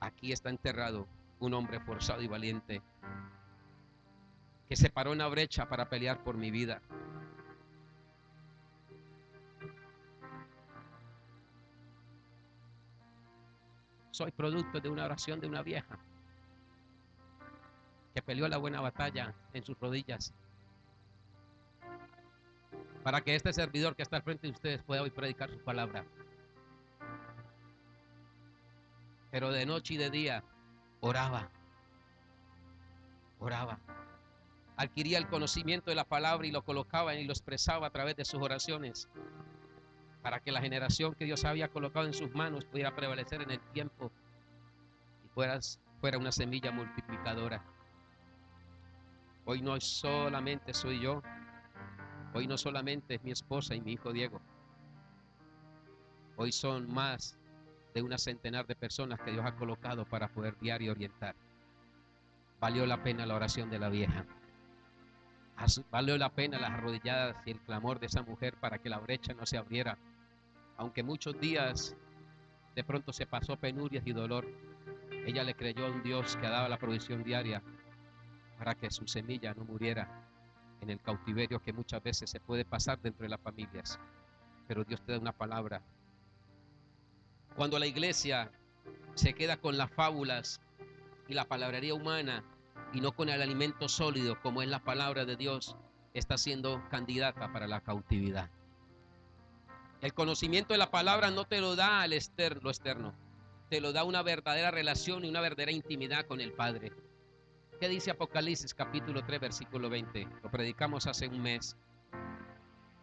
[SPEAKER 1] aquí está enterrado un hombre forzado y valiente que se paró en la brecha para pelear por mi vida. Soy producto de una oración de una vieja que peleó la buena batalla en sus rodillas, para que este servidor que está al frente de ustedes pueda hoy predicar su palabra. Pero de noche y de día oraba, adquiría el conocimiento de la palabra y lo colocaba y lo expresaba a través de sus oraciones, para que la generación que Dios había colocado en sus manos pudiera prevalecer en el tiempo y fuera una semilla multiplicadora. Hoy no solamente soy yo, hoy no solamente es mi esposa y mi hijo Diego, hoy son más de una centenar de personas que Dios ha colocado para poder guiar y orientar. Valió la pena la oración de la vieja, valió la pena las arrodilladas y el clamor de esa mujer para que la brecha no se abriera, aunque muchos días de pronto se pasó penurias y dolor. Ella le creyó a un Dios que daba la provisión diaria para que su semilla no muriera en el cautiverio que muchas veces se puede pasar dentro de las familias. Pero Dios te da una palabra. Cuando la iglesia se queda con las fábulas y la palabrería humana y no con el alimento sólido como es la palabra de Dios, está siendo candidata para la cautividad. El conocimiento de la palabra no te lo da lo externo, te lo da una verdadera relación y una verdadera intimidad con el Padre. ¿Qué dice Apocalipsis capítulo 3 versículo 20? Lo predicamos hace un mes.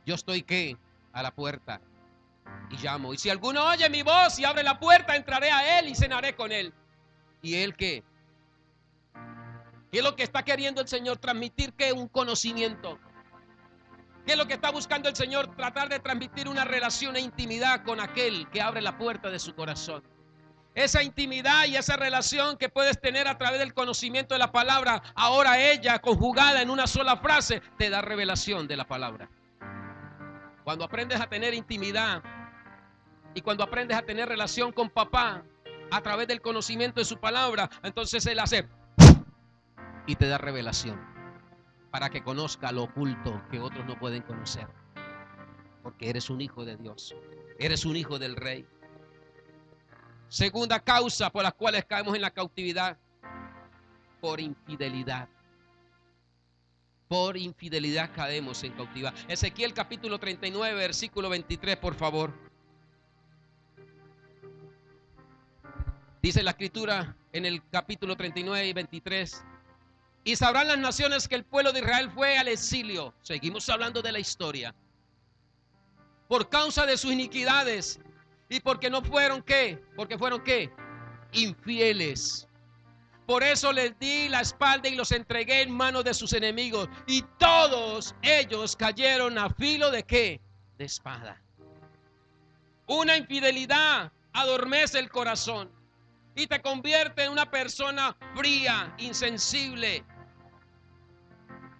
[SPEAKER 1] Yo estoy ¿qué? A la puerta y llamo, y si alguno oye mi voz y abre la puerta, entraré a él y cenaré con él. ¿Y él qué? ¿Qué es lo que está queriendo el Señor transmitir? ¿Qué? Un conocimiento. ¿Qué es lo que está buscando el Señor? Tratar de transmitir una relación e intimidad con aquel que abre la puerta de su corazón. Esa intimidad y esa relación que puedes tener a través del conocimiento de la palabra, ahora ella conjugada en una sola frase, te da revelación de la palabra. Cuando aprendes a tener intimidad y cuando aprendes a tener relación con papá a través del conocimiento de su palabra, entonces él hace y te da revelación para que conozca lo oculto que otros no pueden conocer, porque eres un hijo de Dios, eres un hijo del Rey. Segunda causa por las cuales caemos en la cautividad: por infidelidad. Por infidelidad caemos en cautividad. Ezequiel capítulo 39 versículo 23, por favor. Dice la escritura en el capítulo 39 y 23: y sabrán las naciones que el pueblo de Israel fue al exilio. Seguimos hablando de la historia. Por causa de sus iniquidades y porque no fueron ¿qué? Porque fueron ¿qué? Infieles. Por eso les di la espalda y los entregué en manos de sus enemigos, y todos ellos cayeron a filo de ¿qué? De espada. Una infidelidad adormece el corazón y te convierte en una persona fría, insensible.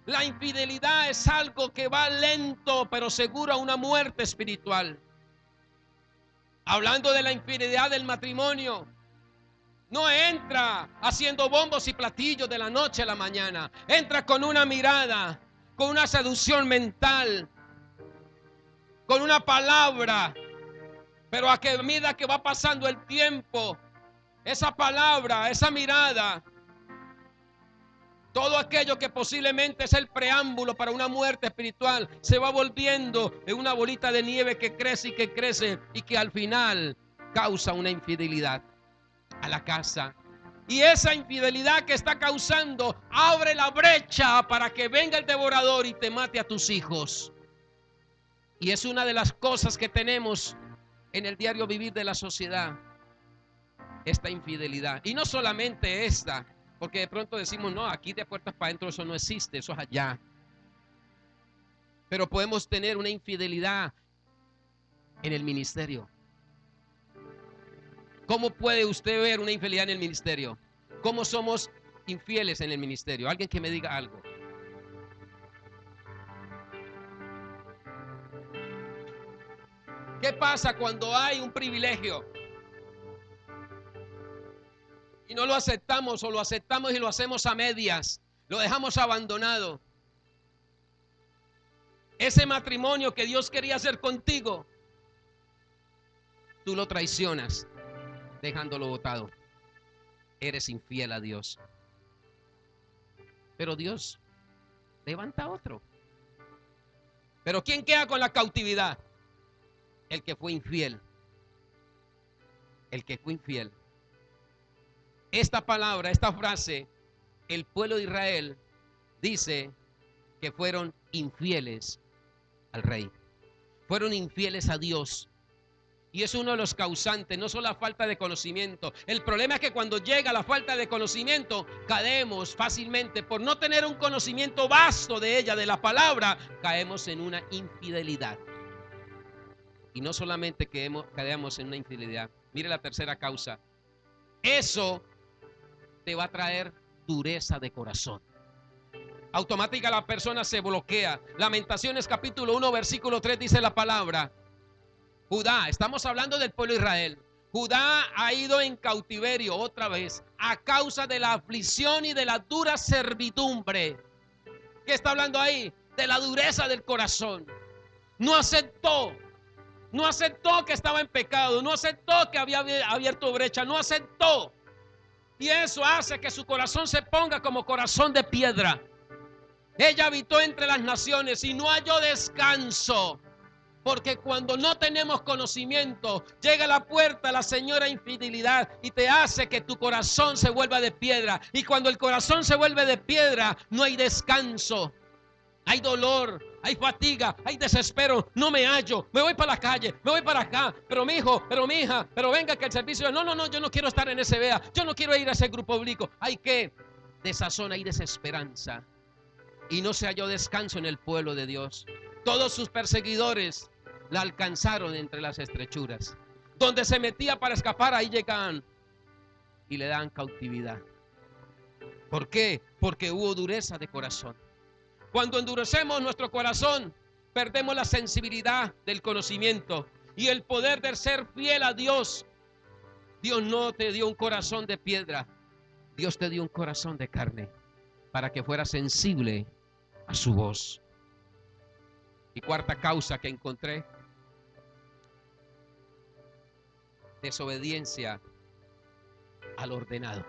[SPEAKER 1] La infidelidad es algo que va lento pero seguro a una muerte espiritual. Hablando de la infidelidad del matrimonio, no entra haciendo bombos y platillos de la noche a la mañana. Entra con una mirada, con una seducción mental, con una palabra. Pero a medida que va pasando el tiempo, esa palabra, esa mirada, todo aquello que posiblemente es el preámbulo para una muerte espiritual, se va volviendo en una bolita de nieve que crece y que al final causa una infidelidad a la casa. Y esa infidelidad que está causando abre la brecha para que venga el devorador y te mate a tus hijos. Y es una de las cosas que tenemos en el diario vivir de la sociedad, esta infidelidad. Y no solamente esta, porque de pronto decimos, no, aquí de puertas para adentro eso no existe, eso es allá. Pero podemos tener una infidelidad en el ministerio. ¿Cómo puede usted ver una infidelidad en el ministerio? ¿Cómo somos infieles en el ministerio? Alguien que me diga algo. ¿Qué pasa cuando hay un privilegio y no lo aceptamos, o lo aceptamos y lo hacemos a medias? Lo dejamos abandonado. Ese matrimonio que Dios quería hacer contigo, tú lo traicionas dejándolo botado. Eres infiel a Dios. Pero Dios levanta otro. Pero ¿quién queda con la cautividad? El que fue infiel. El que fue infiel. Esta palabra, esta frase, el pueblo de Israel dice que fueron infieles al rey. Fueron infieles a Dios. Y es uno de los causantes, no solo la falta de conocimiento. El problema es que cuando llega la falta de conocimiento, caemos fácilmente por no tener un conocimiento vasto de ella, de la palabra, caemos en una infidelidad. Y no solamente caemos en una infidelidad. Mire la tercera causa. Eso te va a traer dureza de corazón. Automática la persona se bloquea. Lamentaciones capítulo 1 versículo 3 dice la palabra: Judá, estamos hablando del pueblo de Israel. Judá ha ido en cautiverio otra vez a causa de la aflicción y de la dura servidumbre. ¿Qué está hablando ahí? De la dureza del corazón. No aceptó que estaba en pecado, no aceptó que había abierto brecha, no aceptó. Y eso hace que su corazón se ponga como corazón de piedra. Ella habitó entre las naciones y no halló descanso. Porque cuando no tenemos conocimiento, llega a la puerta la señora infidelidad y te hace que tu corazón se vuelva de piedra. Y cuando el corazón se vuelve de piedra, no hay descanso. Hay dolor, hay fatiga, hay desespero. No me hallo, me voy para la calle, me voy para acá. Pero mi hijo, pero mi hija, pero venga que el servicio. No, yo no quiero estar en ese vea. Yo no quiero ir a ese grupo bíblico. Hay que desazón, hay desesperanza. Y no se halló descanso en el pueblo de Dios. Todos sus perseguidores la alcanzaron entre las estrechuras. Donde se metía para escapar, ahí llegaban y le dan cautividad. ¿Por qué? Porque hubo dureza de corazón. Cuando endurecemos nuestro corazón, perdemos la sensibilidad del conocimiento y el poder de ser fiel a Dios. Dios no te dio un corazón de piedra, Dios te dio un corazón de carne para que fueras sensible a su voz. Y cuarta causa que encontré: desobediencia al ordenado.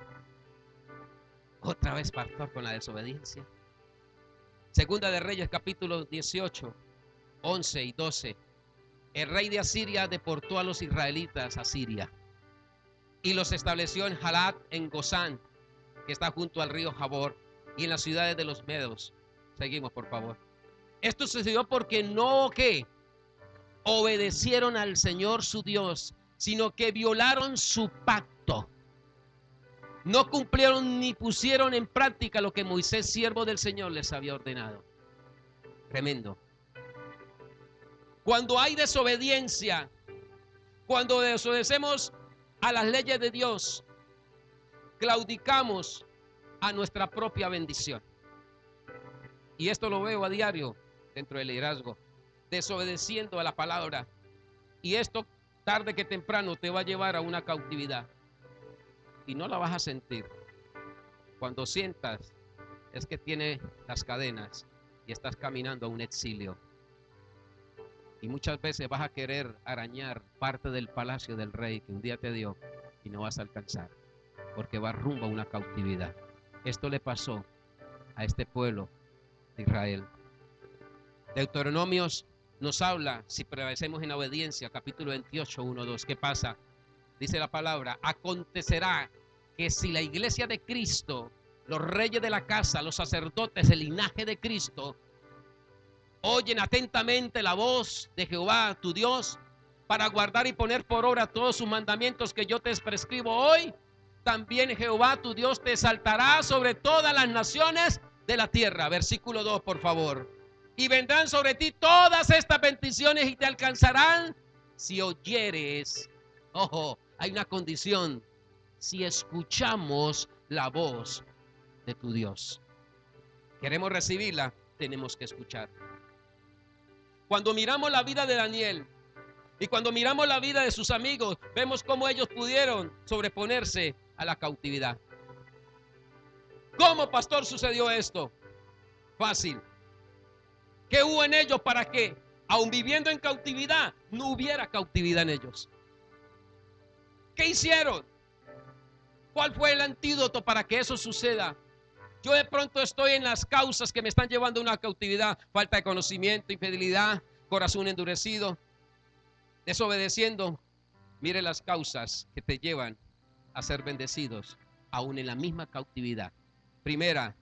[SPEAKER 1] Otra vez, pastor, con la desobediencia. Segunda de Reyes, capítulo 18, 11 y 12. El rey de Asiria deportó a los israelitas a Siria y los estableció en Halat, en Gozán, que está junto al río Jabor, y en las ciudades de los medos. Seguimos, por favor. Esto sucedió porque no que obedecieron al Señor su Dios, sino que violaron su pacto. No cumplieron ni pusieron en práctica lo que Moisés, siervo del Señor, les había ordenado. Tremendo. Cuando hay desobediencia, cuando desobedecemos a las leyes de Dios, claudicamos a nuestra propia bendición. Y esto lo veo a diario dentro del liderazgo, desobedeciendo a la palabra. Y esto, tarde que temprano, te va a llevar a una cautividad. Y no la vas a sentir. Cuando sientas, es que tiene las cadenas y estás caminando a un exilio. Y muchas veces vas a querer arañar parte del palacio del rey que un día te dio y no vas a alcanzar, porque va rumbo a una cautividad. Esto le pasó a este pueblo de Israel. Deuteronomios nos habla, si prevalecemos en obediencia, capítulo 28, 1, 2. ¿Qué pasa? Dice la palabra: acontecerá que si la iglesia de Cristo, los reyes de la casa, los sacerdotes, el linaje de Cristo, oyen atentamente la voz de Jehová tu Dios para guardar y poner por obra todos sus mandamientos que yo te prescribo hoy, también Jehová tu Dios te exaltará sobre todas las naciones de la tierra. Versículo 2, por favor. Y vendrán sobre ti todas estas bendiciones y te alcanzarán si oyeres. Ojo, hay una condición: si escuchamos la voz de tu Dios. Queremos recibirla, tenemos que escuchar. Cuando miramos la vida de Daniel y cuando miramos la vida de sus amigos, vemos cómo ellos pudieron sobreponerse a la cautividad. ¿Cómo, pastor, sucedió esto? Fácil. ¿Qué hubo en ellos para que, aun viviendo en cautividad, no hubiera cautividad en ellos? ¿Qué hicieron? ¿Cuál fue el antídoto para que eso suceda? Yo de pronto estoy en las causas que me están llevando a una cautividad: falta de conocimiento, infidelidad, corazón endurecido, desobedeciendo. Mire las causas que te llevan a ser bendecidos, aún en la misma cautividad. Primera,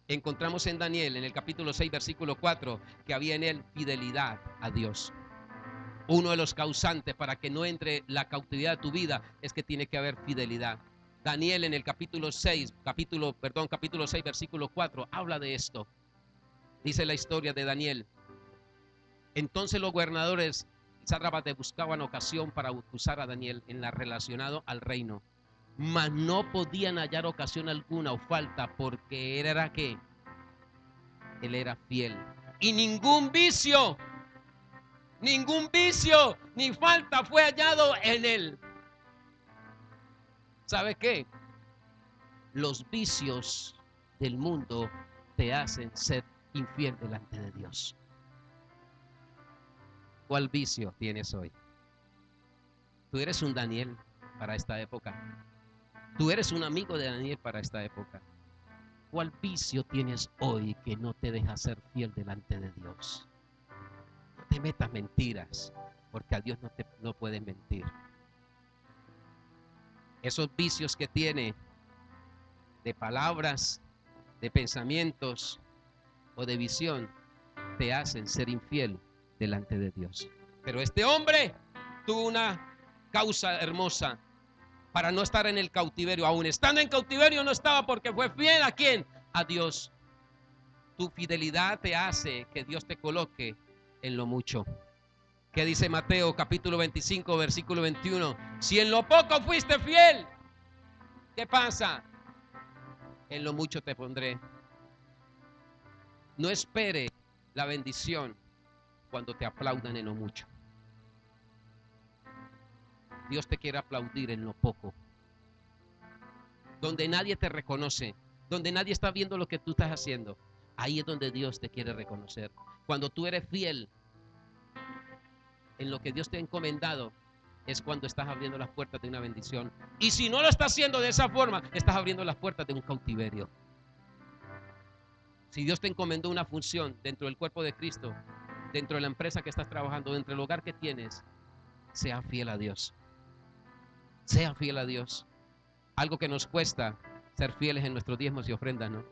[SPEAKER 1] encontramos en Daniel, en el capítulo 6, versículo 4, que había en él fidelidad a Dios. Uno de los causantes para que no entre la cautividad a tu vida es que tiene que haber fidelidad. Daniel en el capítulo 6, versículo 4, habla de esto. Dice la historia de Daniel: entonces los gobernadores y sátrapas buscaban ocasión para acusar a Daniel en la relacionado al reino, mas no podían hallar ocasión alguna o falta, porque era que él era fiel y ningún vicio ni falta fue hallado en él. ¿Sabe qué? Los vicios del mundo te hacen ser infiel delante de Dios. ¿Cuál vicio tienes hoy? Tú eres un Daniel para esta época. Tú eres un amigo de Daniel para esta época. ¿Cuál vicio tienes hoy que no te deja ser fiel delante de Dios? No te metas mentiras, porque a Dios no puedes mentir. Esos vicios que tiene de palabras, de pensamientos o de visión te hacen ser infiel delante de Dios. Pero este hombre tuvo una causa hermosa para no estar en el cautiverio. Aún estando en cautiverio no estaba, porque fue fiel ¿a quién? A Dios. Tu fidelidad te hace que Dios te coloque en lo mucho. ¿Qué dice Mateo capítulo 25 versículo 21? Si en lo poco fuiste fiel, ¿qué pasa? En lo mucho te pondré. No espere la bendición cuando te aplaudan en lo mucho. Dios te quiere aplaudir en lo poco, donde nadie te reconoce, donde nadie está viendo lo que tú estás haciendo. Ahí es donde Dios te quiere reconocer. Cuando tú eres fiel en lo que Dios te ha encomendado, es cuando estás abriendo las puertas de una bendición. Y si no lo estás haciendo de esa forma, estás abriendo las puertas de un cautiverio. Si Dios te encomendó una función dentro del cuerpo de Cristo, dentro de la empresa que estás trabajando, dentro del hogar que tienes, sea fiel a Dios. Sea fiel a Dios. Algo que nos cuesta ser fieles en nuestros diezmos y ofrendas, ¿no?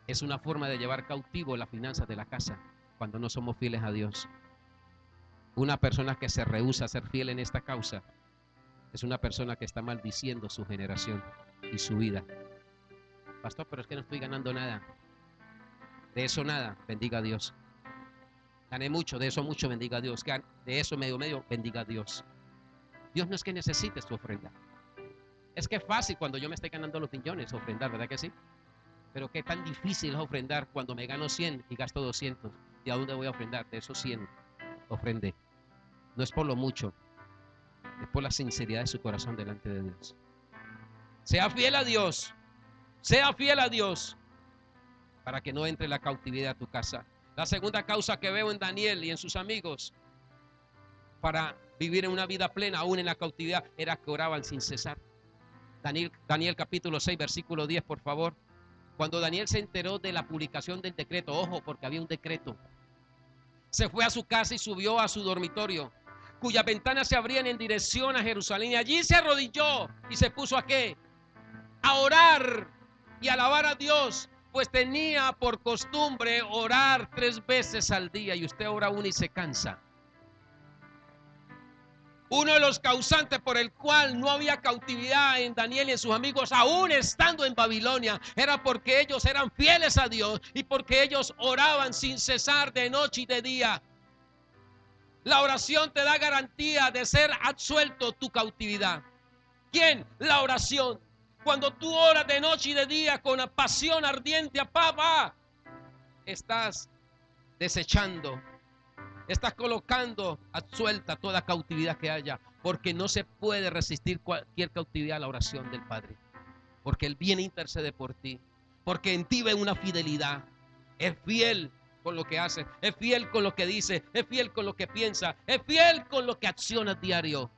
[SPEAKER 1] Es una forma de llevar cautivo las finanzas de la casa cuando no somos fieles a Dios. Una persona que se rehúsa a ser fiel en esta causa es una persona que está maldiciendo su generación y su vida. Pastor, pero es que no estoy ganando nada. De eso nada, bendiga a Dios. Gané mucho, de eso mucho, bendiga a Dios. De eso medio, bendiga a Dios. Dios no es que necesites tu ofrenda. Es que es fácil cuando yo me estoy ganando los millones ofrendar, ¿verdad que sí? Pero qué tan difícil es ofrendar cuando me gano 100 y gasto 200. ¿Y a dónde voy a ofrendar? De esos 100 ofrendé. No es por lo mucho, es por la sinceridad de su corazón delante de Dios. Sea fiel a Dios. Sea fiel a Dios para que no entre la cautividad a tu casa. La segunda causa que veo en Daniel y en sus amigos para vivir en una vida plena aún en la cautividad era que oraban sin cesar. Daniel capítulo 6 versículo 10, por favor. Cuando Daniel se enteró de la publicación del decreto, ojo, porque había un decreto, se fue a su casa y subió a su dormitorio, cuyas ventanas se abrían en dirección a Jerusalén, y allí se arrodilló y se puso ¿a qué? A orar y alabar a Dios, pues tenía por costumbre orar 3 veces al día, y usted ora una y se cansa. Uno de los causantes por el cual no había cautividad en Daniel y en sus amigos, aún estando en Babilonia, era porque ellos eran fieles a Dios y porque ellos oraban sin cesar de noche y de día. La oración te da garantía de ser absuelto tu cautividad. ¿Quién? La oración. Cuando tú oras de noche y de día con pasión ardiente a papá, estás desechando, estás colocando absuelta toda cautividad que haya, porque no se puede resistir cualquier cautividad a la oración del Padre, porque Él viene a interceder por ti, porque en ti ve una fidelidad. Es fiel con lo que hace, es fiel con lo que dice, es fiel con lo que piensa, es fiel con lo que acciona diario.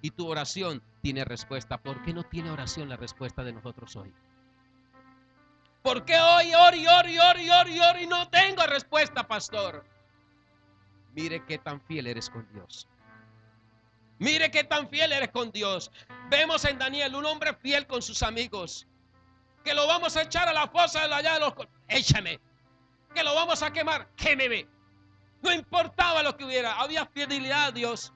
[SPEAKER 1] Y tu oración tiene respuesta. ¿Por qué no tiene oración la respuesta de nosotros hoy? ¿Por qué hoy oro y no tengo respuesta, pastor? Mire qué tan fiel eres con Dios. Mire qué tan fiel eres con Dios. Vemos en Daniel un hombre fiel con sus amigos. Que lo vamos a echar a la fosa de allá de los... Échame. Que lo vamos a quemar. Quémeme. No importaba lo que hubiera. Había fidelidad a Dios.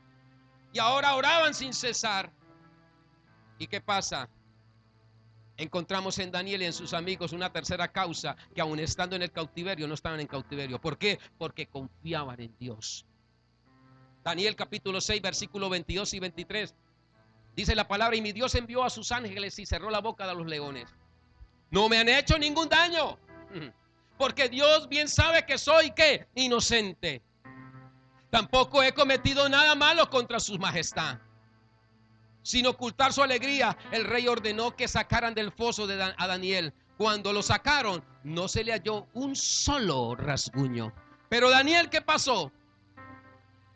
[SPEAKER 1] Y ahora oraban sin cesar. ¿Y qué pasa? Encontramos en Daniel y en sus amigos una tercera causa, que aun estando en el cautiverio no estaban en cautiverio. ¿Por qué? Porque confiaban en Dios. Daniel capítulo 6 versículo 22 y 23 dice la palabra: y mi Dios envió a sus ángeles y cerró la boca de los leones. No me han hecho ningún daño, porque Dios bien sabe que soy ¿qué? Inocente. Tampoco he cometido nada malo contra su majestad. Sin ocultar su alegría, el rey ordenó que sacaran del foso a Daniel. Cuando lo sacaron, no se le halló un solo rasguño. Pero Daniel, ¿qué pasó?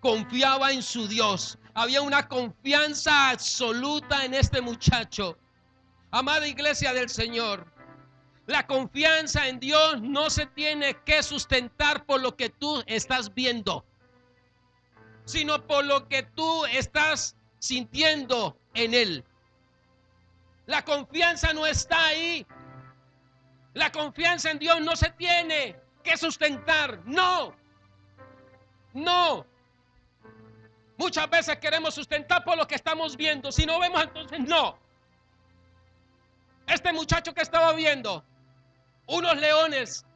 [SPEAKER 1] Confiaba en su Dios. Había una confianza absoluta en este muchacho. Amada iglesia del Señor, la confianza en Dios no se tiene que sustentar por lo que tú estás viendo, sino por lo que tú estás sintiendo en Él. La confianza no está ahí. La confianza en Dios no se tiene que sustentar. No. Muchas veces queremos sustentar por lo que estamos viendo. Si no vemos, entonces no. Este muchacho que estaba viendo unos leones,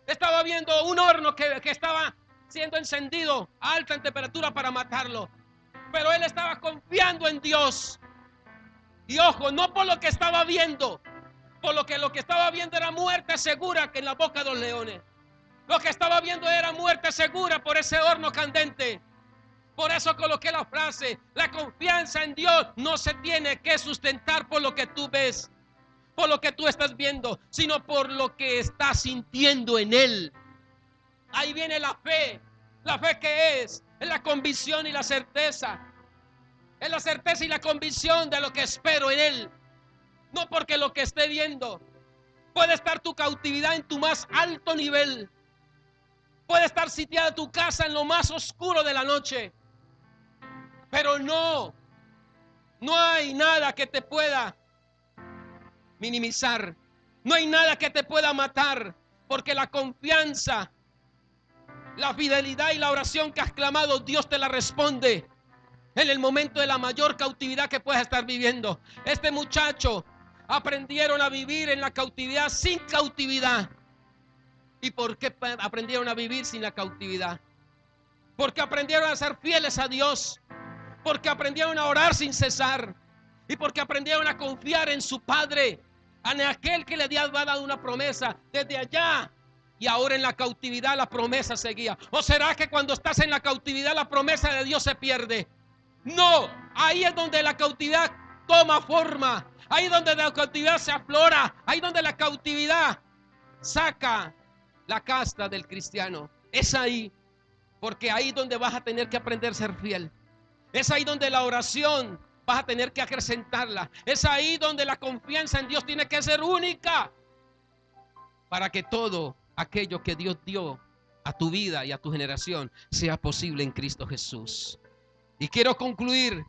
[SPEAKER 1] estaba viendo un horno que estaba siendo encendido a alta temperatura para matarlo. Pero él estaba confiando en Dios. Y ojo, no por lo que estaba viendo, por lo que estaba viendo era muerte segura que en la boca de los leones. Lo que estaba viendo era muerte segura por ese horno candente. Por eso coloqué la frase: la confianza en Dios no se tiene que sustentar por lo que tú ves, por lo que tú estás viendo, sino por lo que estás sintiendo en Él. Ahí viene la fe. La fe, ¿qué es? Es la convicción y la certeza. Es la certeza y la convicción de lo que espero en Él. No porque lo que esté viendo. Puede estar tu cautividad en tu más alto nivel. Puede estar sitiada tu casa en lo más oscuro de la noche. Pero no hay nada que te pueda minimizar. No hay nada que te pueda matar. Porque la confianza, la fidelidad y la oración que has clamado, Dios te la responde en el momento de la mayor cautividad que puedas estar viviendo. Este muchacho aprendieron a vivir en la cautividad sin cautividad. ¿Y por qué aprendieron a vivir sin la cautividad? Porque aprendieron a ser fieles a Dios. Porque aprendieron a orar sin cesar. Y porque aprendieron a confiar en su Padre, en aquel que le había dado una promesa desde allá. Y ahora en la cautividad la promesa seguía. ¿O será que cuando estás en la cautividad la promesa de Dios se pierde? No, ahí es donde la cautividad toma forma. Ahí es donde la cautividad se aflora. Ahí es donde la cautividad saca la casta del cristiano. Es ahí, porque ahí es donde vas a tener que aprender a ser fiel. Es ahí donde la oración vas a tener que acrecentarla. Es ahí donde la confianza en Dios tiene que ser única, para que todo aquello que Dios dio a tu vida y a tu generación sea posible en Cristo Jesús. Y quiero concluir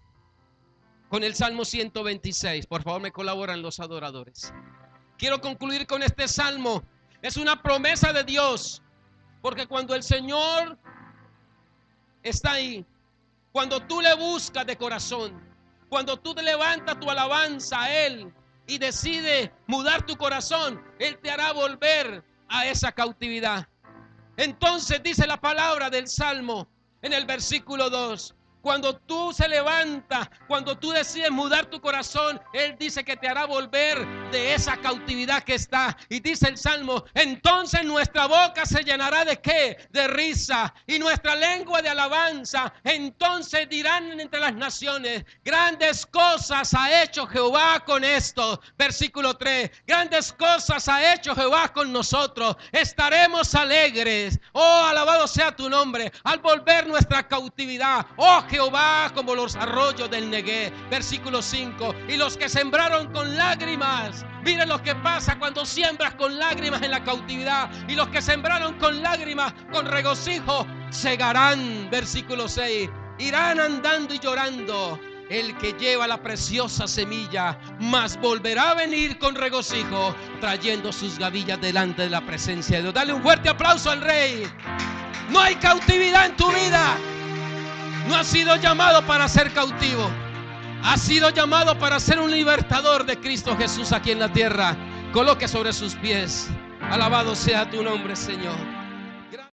[SPEAKER 1] con el Salmo 126. Por favor, me colaboran los adoradores. Quiero concluir con este salmo. Es una promesa de Dios, porque cuando el Señor está ahí, Cuando tú le buscas de corazón, cuando tú te levantas tu alabanza a Él y decides mudar tu corazón, Él te hará volver a esa cautividad. Entonces dice la palabra del Salmo en el versículo 2. Cuando tú se levantas, cuando tú decides mudar tu corazón, Él dice que te hará volver de esa cautividad que está. Y dice el Salmo, entonces nuestra boca se llenará ¿de qué? De risa, y nuestra lengua de alabanza. Entonces dirán entre las naciones, grandes cosas ha hecho Jehová con esto. Versículo 3, grandes cosas ha hecho Jehová con nosotros. Estaremos alegres. Oh, alabado sea tu nombre, al volver nuestra cautividad. Oh, Jehová, como los arroyos del Negué. Versículo 5, y los que sembraron con lágrimas. Miren lo que pasa cuando siembras con lágrimas en la cautividad. Y los que sembraron con lágrimas, con regocijo, segarán. Versículo 6, irán andando y llorando el que lleva la preciosa semilla, mas volverá a venir con regocijo, trayendo sus gavillas delante de la presencia de Dios. Dale un fuerte aplauso al Rey. No hay cautividad en tu vida. No has sido llamado para ser cautivo. Has sido llamado para ser un libertador de Cristo Jesús aquí en la tierra. Coloque sobre sus pies. Alabado sea tu nombre, Señor.